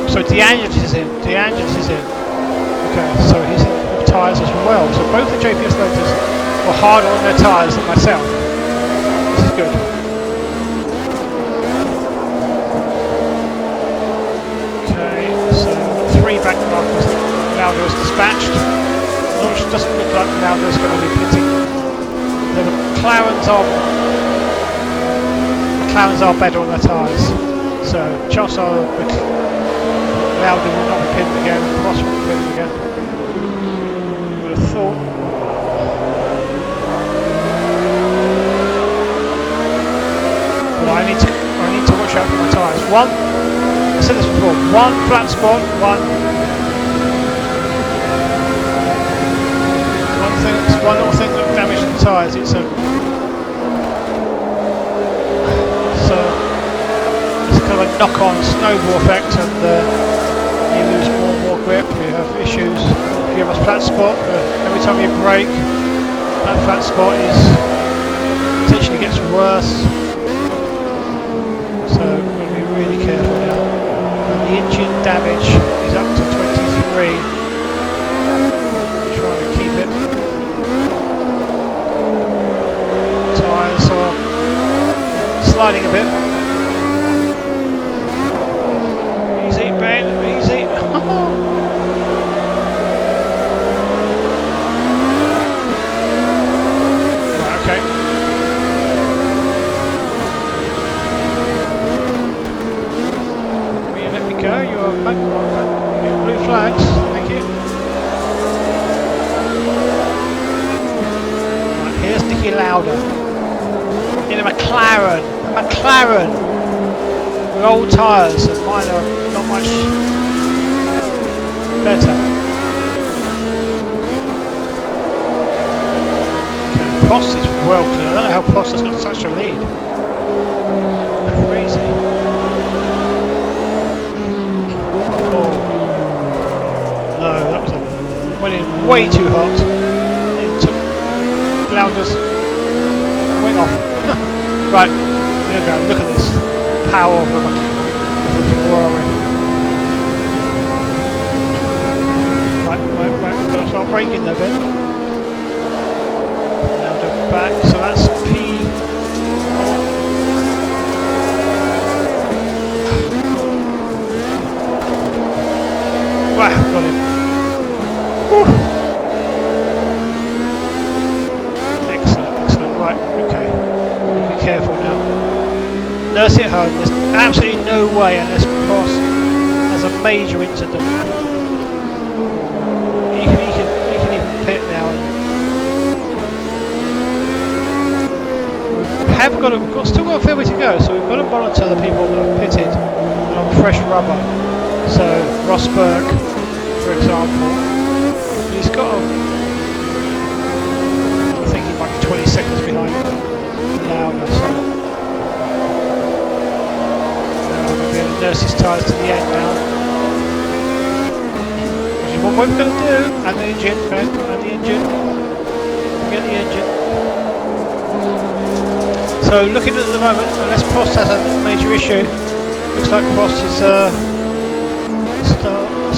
So De Angelis is in. Okay, so he's in with tyres as well. So both the JPS motors were harder on their tyres than myself. This is good. Okay, so 3 back markers Lauda is dispatched. Which doesn't look like Lauda's going to be pitting. The McLarens are better on their tyres. So chances are Lauda will not be pitting again, and Prost will be pitting again. I would have thought. one, I said this before, one flat spot, one little thing that damaged the tyres. It's kind of a knock-on snowball effect, and you lose more and more grip. You have issues. If you have a flat spot, every time you brake, that flat spot potentially gets worse. So we're going to be really careful now. And the engine damage is up to 23. Trying to keep it. Tyres are sliding a bit. Easy, Ben, easy. Right, okay. Will you let me go? You are back. Blue flags, thank you. Right, here's Nicky Lauda. In a McLaren. With old tyres, and mine are not much better. Okay, Prost is well clear. I don't know how Prost has got such a lead. Crazy. Oh. No, that went in way too hot. It took Lauda's wing off. Right, there we go. Look at this power of the Ferrari. Right, we've got to start braking there, Ben. Now go back, so that's P. Wow, got him. Woo. Excellent, right, okay. Be careful now. Nurse it home. There's absolutely no way unless Prost has a major incident. He can even pit now. We've still got a fair way to go, so we've got to monitor the people that have pitted and on fresh rubber. So Rosberg, for example, he's got I think he might be 20 seconds behind Lauda. So nurse his tyres to the end now. Which is what we're going to do. And the engine, Ben, and the engine. Get the engine. So looking at the moment, unless Prost has a major issue, looks like Prost is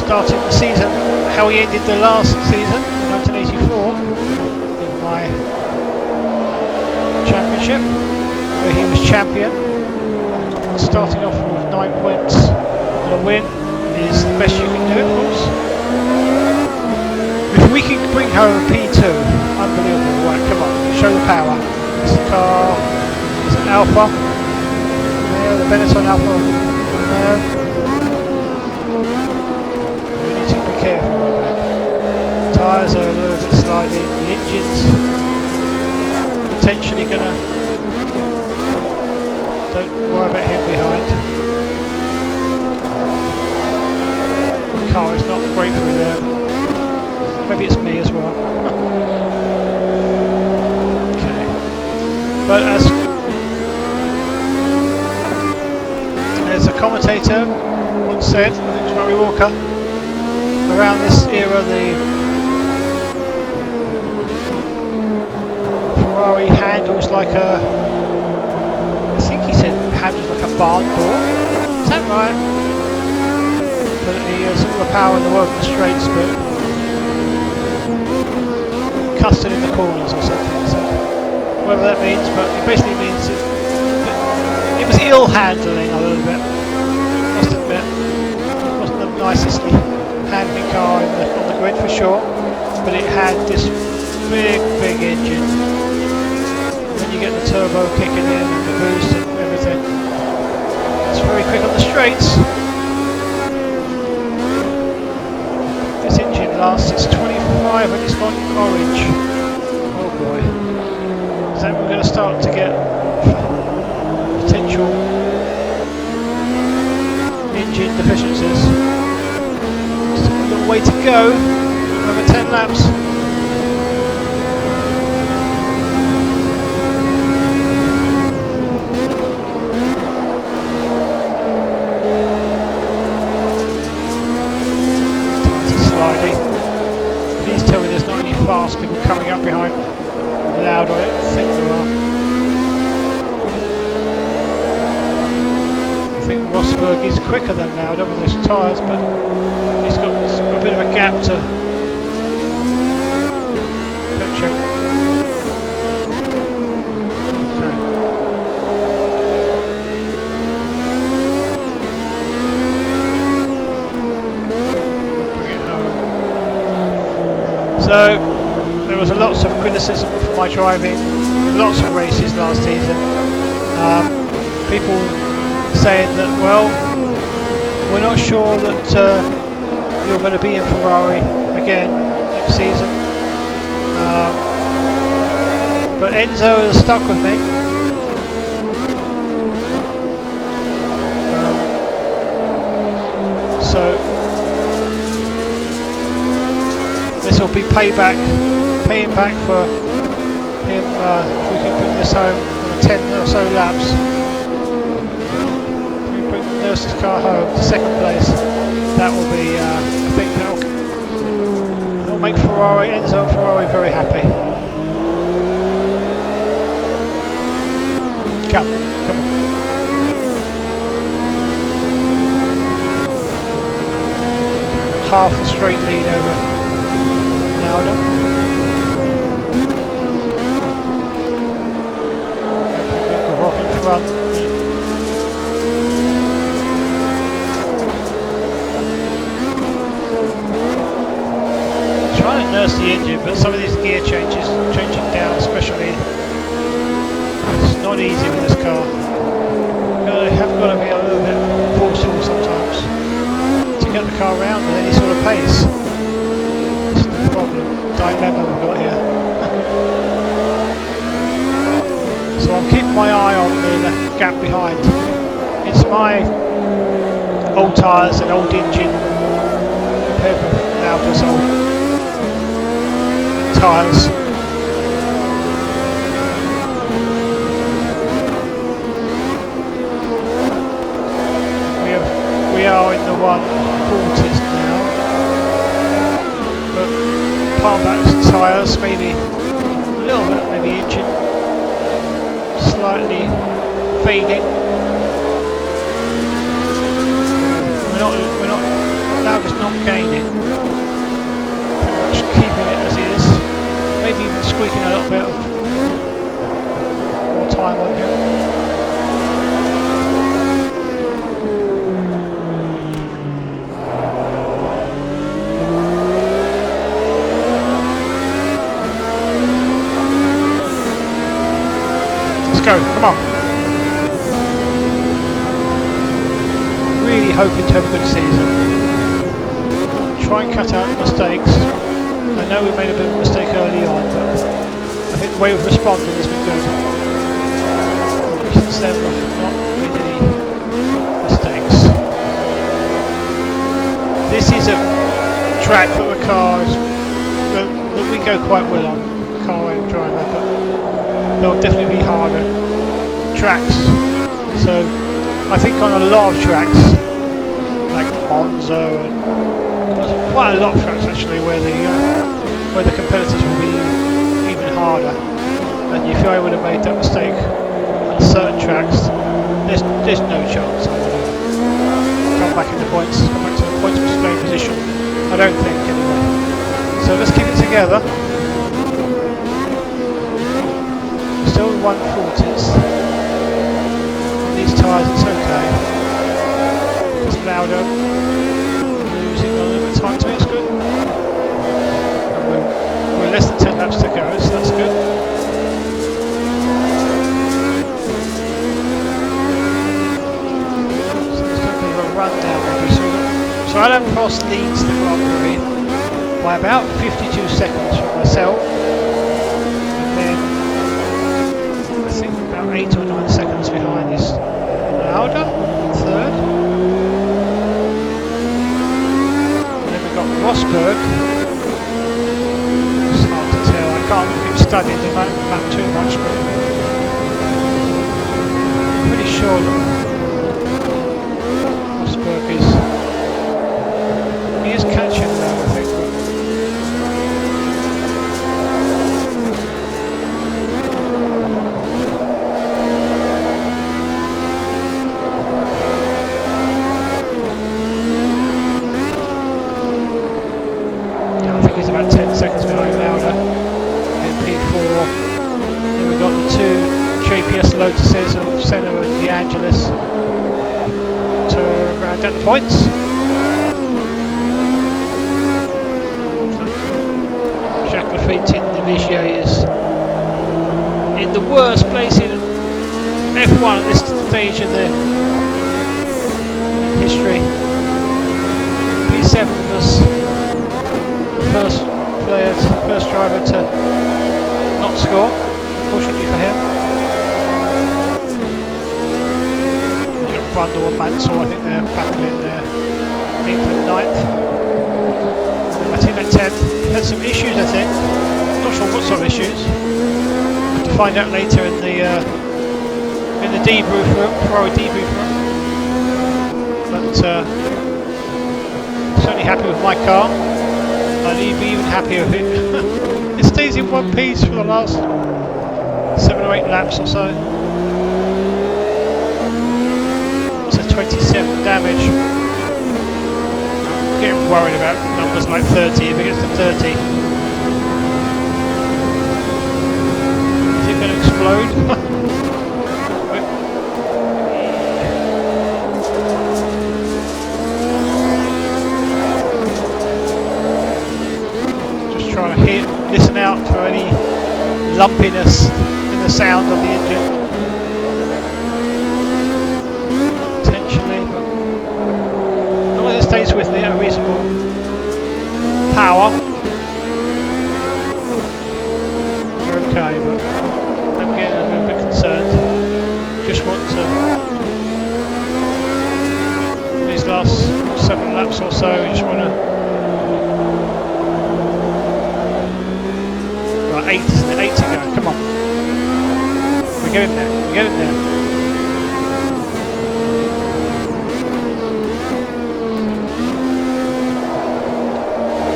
starting the season how he ended the last season, 1984, in my championship, where he was champion. Starting off with 9 points and a win is the best you can do, of course. If we can bring home a P2, unbelievable. Right, come on, show the power. This car is an Alpha. There, the Benetton Alpha. There. We need to be careful with that. Tyres are a little bit sliding. The engine's potentially going to. Don't worry about him behind. The car is not great through there. Maybe it's me as well. Okay. But as a commentator once said, I think it was Murray Walker, around this era the Ferrari handles like a handles like a barn door. Is that right? But he has all the power in the world in the straights, but custard in the corners or something. So whatever that means, but it basically means it was ill handling a little bit. Must admit, it wasn't the nicest handling car on the grid for sure, but it had this big engine. When you get the turbo kicking in and the boost and everything, it's very quick on the straights. This engine lasts, it's 25 and it's gone orange. Oh boy. So we're going to start to get potential way to go. Another 10 laps. Sliding. Please tell me there's not any fast people coming up behind. Loud on it. I think there are. I think Rosberg is quicker than Lauda with his tyres, but he's got a bit of a gap to check. Okay. Bring it home. So there was lots of criticism for my driving, lots of races last season. People saying that, well, we're not sure that you're going to be in Ferrari again next season. But Enzo has stuck with me. So this will be paying back for him if we can bring this home on 10 or so laps. Nurse's car home to second place. That will be, I think that'll make Enzo and Ferrari very happy. Come on. Half a straight lead over Lauda. Rock in front. Trying to nurse the engine, but some of these gear changes, changing down especially, it's not easy with this car. You have got to be a little bit forceful sometimes to get the car around at any sort of pace. This is the dilemma we've got here. So I'm keeping my eye on the gap behind. It's my old tyres and old engine compared with Lauda's old tyres. We are in the 140s now, but part of that's tyres, maybe a little bit, maybe engine slightly fading. We're not Lauda's not gaining, pretty much keeping it as is. Maybe even squeaking a little bit of more time on him. Let's go, come on. Really hoping to have a good season. Try and cut out mistakes. I know we made a bit of a mistake early on, but I think the way we've responded has been good. Since then we've not made any mistakes. This is a track that the cars that we go quite well on, car and driver, but they'll definitely be harder tracks. So I think on a lot of tracks, like Monza and quite a lot of tracks actually, where the competitors will be even harder, and if I would have made that mistake on certain tracks, there's no chance I would have come back to the points displaying position. I don't think anyway. So let's keep it together. Still 140s. On these tyres it's okay. It's Lauda losing a little bit of time to me, it's good. And we're less than 10 laps to go, so that's good. So there's going to be a run down maybe. So Alan Prost leads the Grand Prix by about 52 seconds from myself. And then I think about 8 or 9 seconds behind is Lauda, third. And then we've got Rosberg. It's hard to tell. I can't keep studying the map too much, but I'm pretty sure that Rosberg is catching now, I think. He's about 10 seconds behind Lauda in P4. Then we've got the two JPS Lotuses of Senna and De Angelis to round out the points. Jacques Lafitte in the Ligier is in the worst place in F1 at this stage of the history. P7 was first driver to not score, unfortunately for him. You've got Brundle and Mansell, I think they're battling their 8th and 9th. I think that 10th had some issues, I think. Not sure what sort of issues. Have to find out later in the debrief room, Ferrari debrief room. But certainly happy with my car. I'd be even happier if it stays in one piece for the last 7 or 8 laps or so. It's a 27 damage. I'm getting worried about numbers like 30 if it gets to 30. Is it going to explode? Listen out for any lumpiness in the sound of the engine. Potentially, but as long as it stays with me at a reasonable power, we're okay, but I'm getting a little bit concerned. Just want to, these last 7 laps or so, we just want to 8, isn't it? 8 to go, come on. We get in there, we get in there.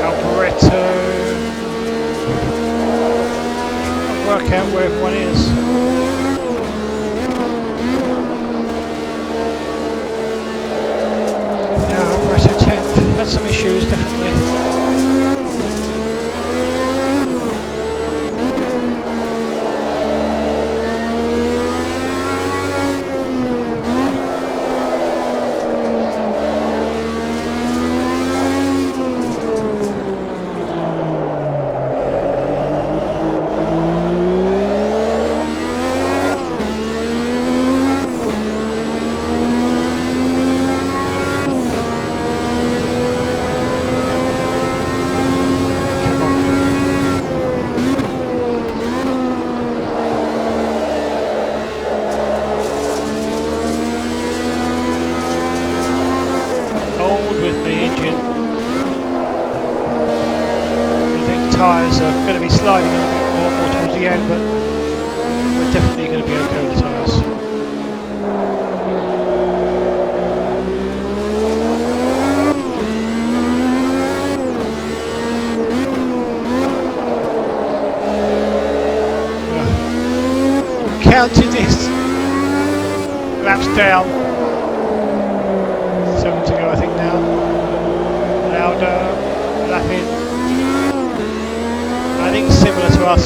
Alboreto. Work out where everyone is. Now Alboreto 10th. That's some issues, definitely. Tyres are going to be sliding a bit more towards the end, but we're definitely going to be okay with the tyres. Counting this laps down. 7 to go, I think now. Lauda, Lapin. I think similar to us.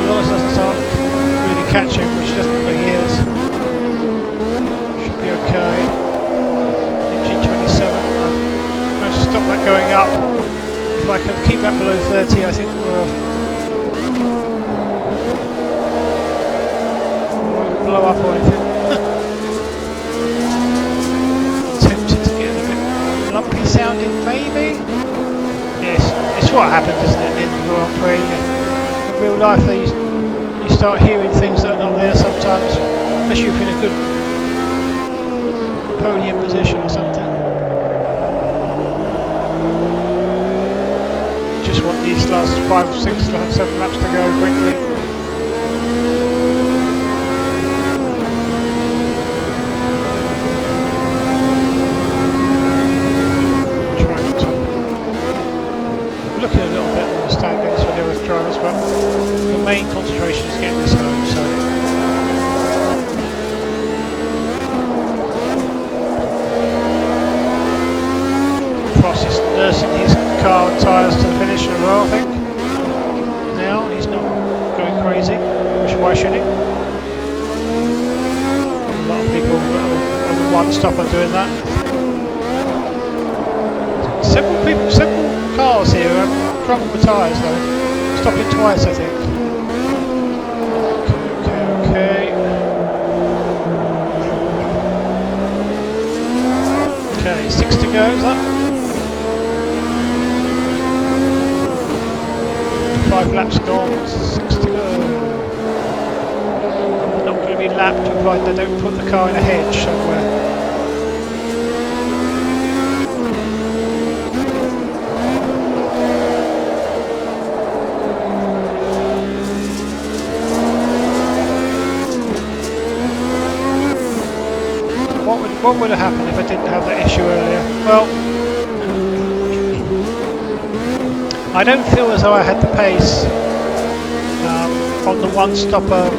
Lawrence doesn't start really catching, which doesn't for years. Should be okay. G27. I'm going to stop that going up. If I can keep that below 30, I think we'll blow up or anything. Tempted to get a bit lumpy sounding, maybe. Yes, it's what happens, isn't it, in the Grand Prix? In real life, you start hearing things that are not there sometimes, especially if you're in a good podium position or something. just want these last 5, 6, 7 laps to go quickly. Looking a little bit on the standings for the other drivers, but the main concentration is getting this home. So Prix is nursing his car and tyres to the finish as well, I think. Now he's not going crazy, why should he? A lot of people on the one stop are doing that. Several cars here have trouble with tyres though. Stopping twice, I think. Okay. Okay, 6 to go, is that? 5 laps gone, 6 to go. Not going to be lapped provided they don't put the car in a hedge somewhere. What would have happened if I didn't have that issue earlier? Well, I don't feel as though I had the pace on the one stopper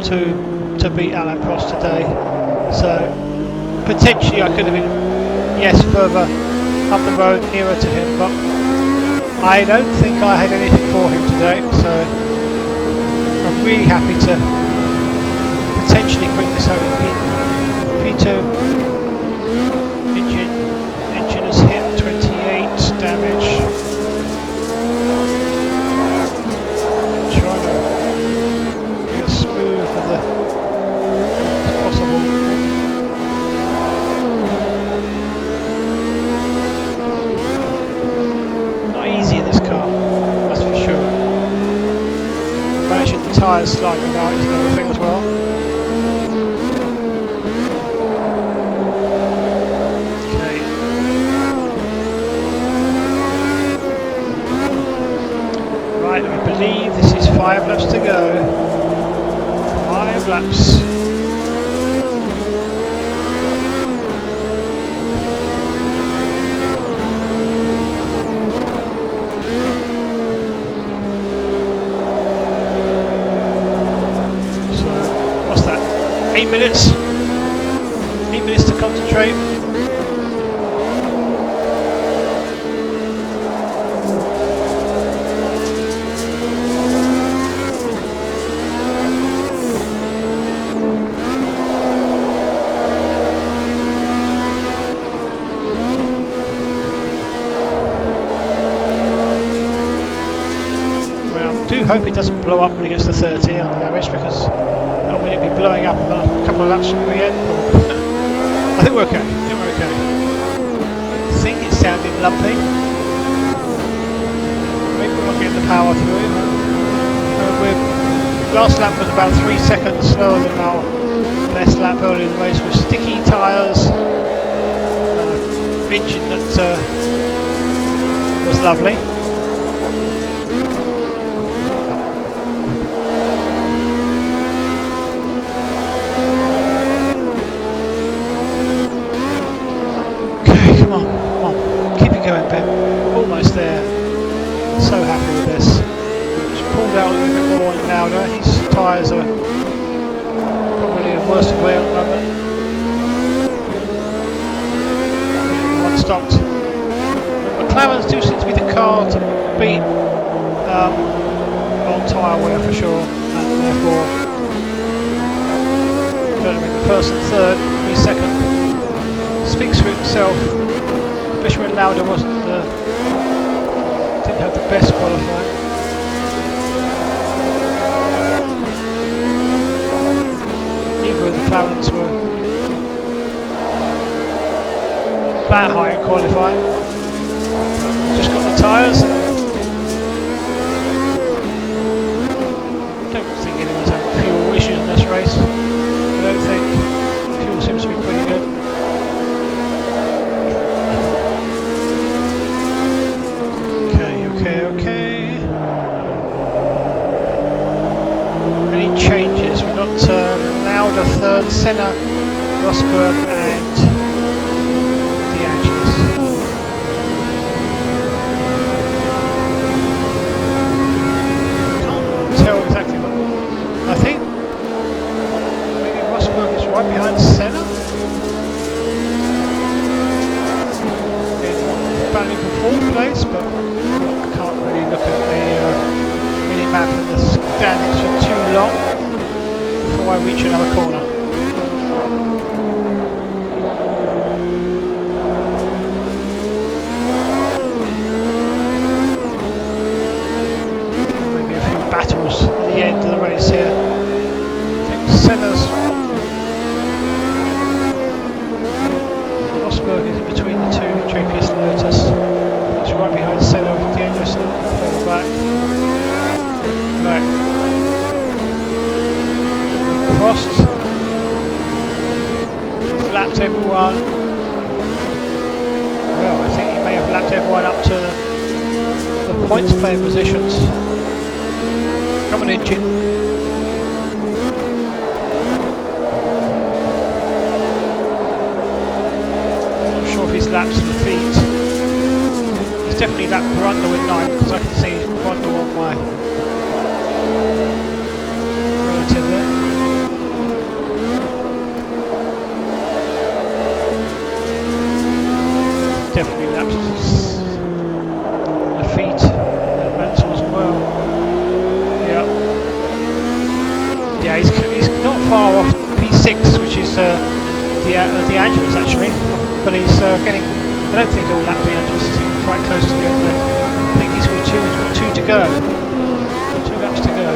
to beat Alain Prost today. So potentially I could have been, yes, further up the road, nearer to him, but I don't think I had anything for him today. So I'm really happy to potentially bring this home in P2. Engine has hit 28 damage. Trying to be as smooth as possible. Not easy in this car, that's for sure. Managing the tyres slightly right is another thing as well. I believe this is 5 laps to go. 5 laps. So, what's that? 8 minutes? 8 minutes to concentrate. I do hope it doesn't blow up when it gets to 30 on the damage, because not will it be blowing up a couple of laps from the end. I think we're okay. I think it sounded lovely. Maybe we're not getting the power through it. Last lap was about 3 seconds slower than our best lap earlier in the race, with sticky tyres, engine that was lovely. Come on, keep it going, Ben. Almost there. So happy with this. Just pulled out a little bit more and louder. His tyres are probably the worst of way at the moment. One stopped. McLarens do seem to be the car to beat on tyre wear for sure, and therefore going to be the first and third, be second. Speaks for himself. Especially when Lauda didn't have the best qualifying. Neither of the McLarens were that high in qualifying. Just got the tyres. Don't think anyone's having fuel issues in this race. I don't think. Fuel seems to be pretty good. Okay. Any changes? We've got Lauda third, Senna, Rosberg and De Angelis. Can't tell exactly what. I think maybe Rosberg is right behind Senna. Battling for fourth place, but I can't really look at the mini map and the standings for too long before I reach another corner. Maybe a few battles at the end of the race here. I think Senna's Rosberg is in between the two, JPS Lotus. It's right behind Senna with the Angelis further back. Right. Prost. He's lapped everyone. Well, I think he may have lapped everyone up to the points playing positions. Come on, engine. His laps in the feet. He's definitely lapped Brundle with 9 because I can see Brundle on my relative there. Definitely lapped the feet and Mansell as well. Yeah. Yeah, he's not far off P6, which is the Angelis actually. But he's getting, I don't think he'll lap the Angelis, he's quite close to the end there. I think he's got two to go. 2 laps to go.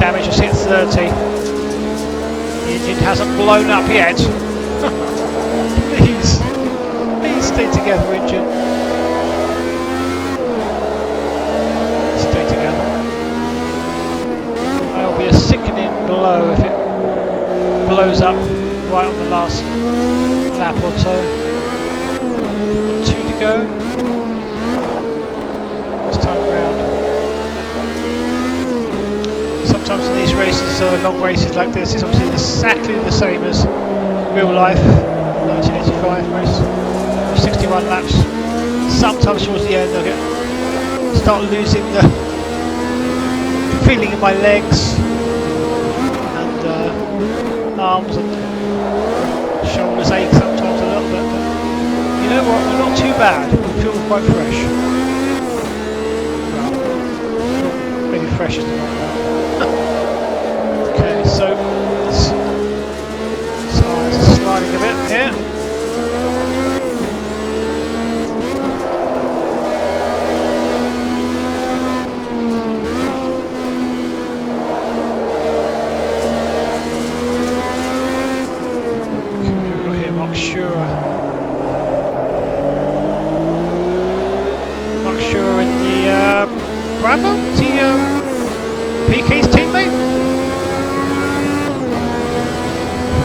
Damage has hit 30. The engine hasn't blown up yet. Please stay together, engine. Stay together. That'll be a sickening blow if it blows up right on the last lap or so. 2 to go. This time around. Sometimes in these races, long races like this, it's obviously exactly the same as real life. 1985 race, 61 laps. Sometimes towards the end, I'll start losing the feeling in my legs and arms and shoulders ache sometimes a little bit, but you know what, we're not too bad, we feel quite fresh. Well, maybe fresh isn't like that. Okay, so this tyres are sliding a bit here. Bravo? Is he PK's teammate?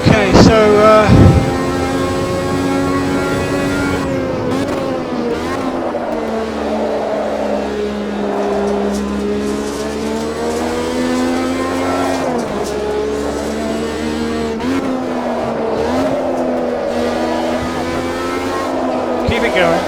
Okay, so keep it going.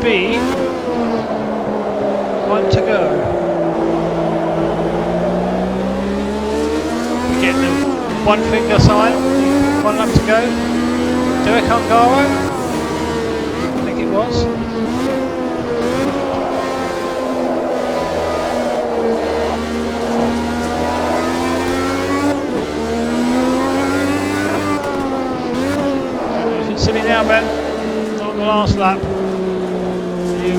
Be 1 to go. We're getting the 1 finger sign, 1 lap to go. Derek Ongaro, I think it was. You can see me now, Ben, not on the last lap.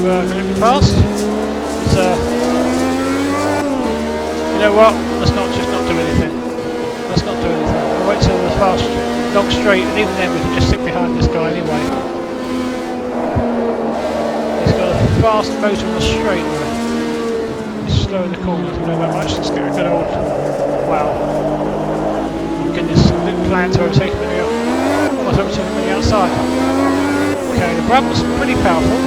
Going to be fast. So, you know what? Let's not do anything. Let's not do anything. We'll wait till the fast long straight, and even then we can just sit behind this guy. fast motor on the straight. Slow the corners, not that much. Let's get a good old. Wow. Oh goodness, little plan to overtake me here. Almost overtaking me outside. Okay, the brake was pretty powerful.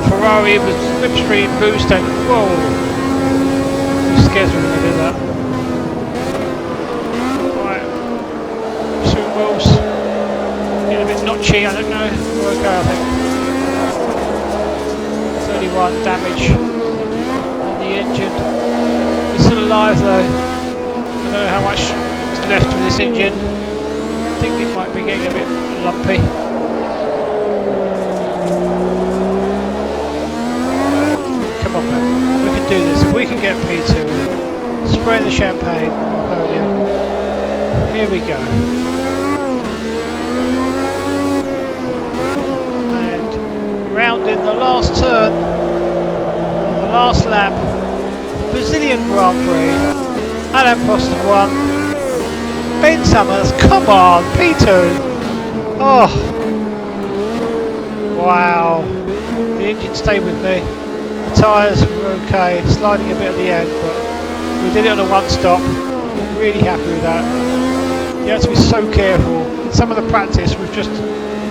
Ferrari was slipstream boost and whoa! It scares me when I do that. Right, soon wheels. Getting a bit notchy, I don't know. We'll okay, I think. 31 damage on the engine. It's still alive though. I don't know how much is left of this engine. I think it might be getting a bit lumpy. Come on, man. We can do this. If we can get P2, spray the champagne on the podium. Here we go. And rounding the last turn, on the last lap, Brazilian Grand Prix. Alain Prost won. Ben Summers, come on, P2. Oh, wow. The engine stayed with me. The tyres were okay, sliding a bit at the end, but we did it on a one stop. Really happy with that. You have to be so careful. In some of the practice, we've just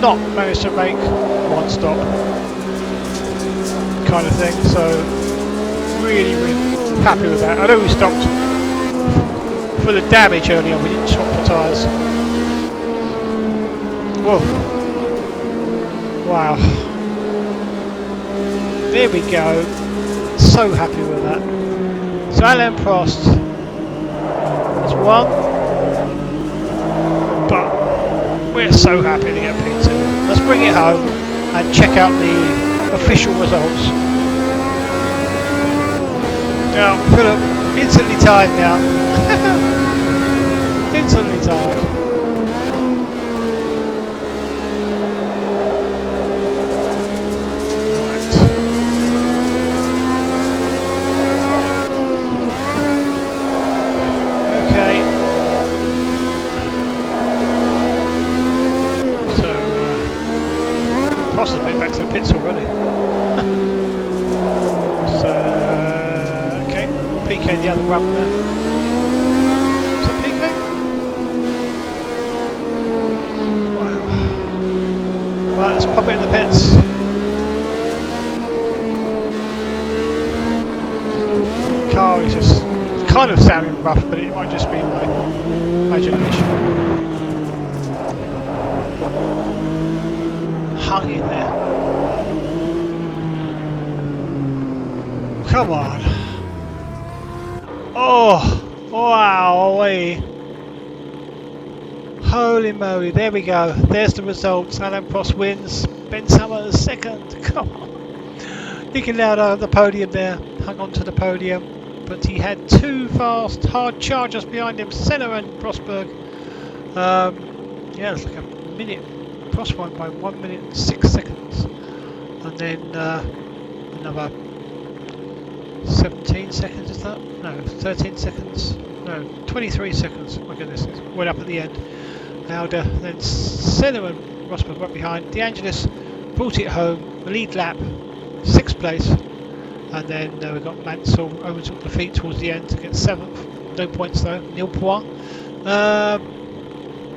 not managed to make one stop kind of thing. So really happy with that. I know we stopped for the damage earlier. We didn't swap the tyres. Whoa! Wow. There we go. So happy with that. So Alain Prost has won, but we're so happy to get P2. Let's bring it home and check out the official results. Now, Philip, instantly tired now. Instantly tired. Possibly back to the pits already. So, okay, PK the other rump there. Is that PK? Wow. Right, let's pop it in the pits. The car is just kind of sounding rough, but it might just be my imagination. Hung in there. Come on. Oh, wow. Holy moly. There we go. There's the results. Alain Prost wins. Ben Summers second. Come on. He can now have the podium there. Hung on to the podium. But he had two fast, hard chargers behind him. Senna and Rosberg. Yeah, it's like a minute. Prost won by 1 minute and 6 seconds, and then another 17 seconds. Is that? No, 13 seconds. No, 23 seconds. My goodness, it went up at the end. Lauda, then Senna and Rosberg right behind. De Angelis brought it home. The lead lap, 6th place, and then we got Mansell overtook the feet towards the end to get 7th. No points though. Nil point.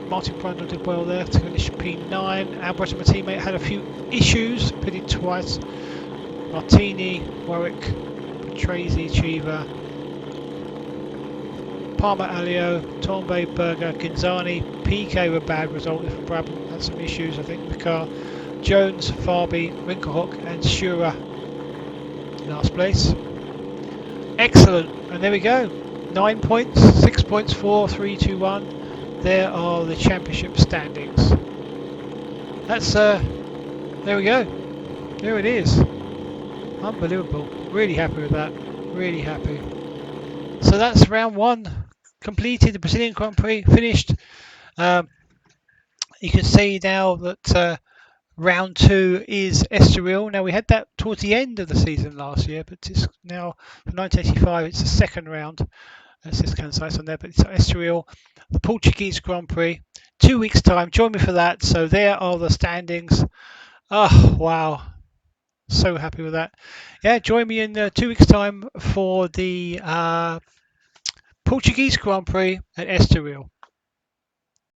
Martin Brundle did well there to finish P9. Albert, my teammate, had a few issues, pitted twice. Martini, Warwick, Tracy, Cheever, Palmer, Alio, Torbay, Berger, Ginzani, PK with a bad result. If Brabham had some issues, I think, the car. Jones, Farby, Winkelhock, and Shura last place. Excellent, and there we go. 9 points, 6 points, 4, 3, 2, 1. There are the championship standings. That's there we go. There it is. Unbelievable. Really happy with that. Really happy. So that's round one completed. The Brazilian Grand Prix finished. You can see now that round two is Estoril. Now we had that towards the end of the season last year, but it's now for 1985. It's the second round. That's this kind of size on there, but it's Estoril, the Portuguese Grand Prix. 2 weeks time. Join me for that. So there are the standings. Oh wow. So happy with that. Yeah, join me in 2 weeks' time for the Portuguese Grand Prix at Estoril.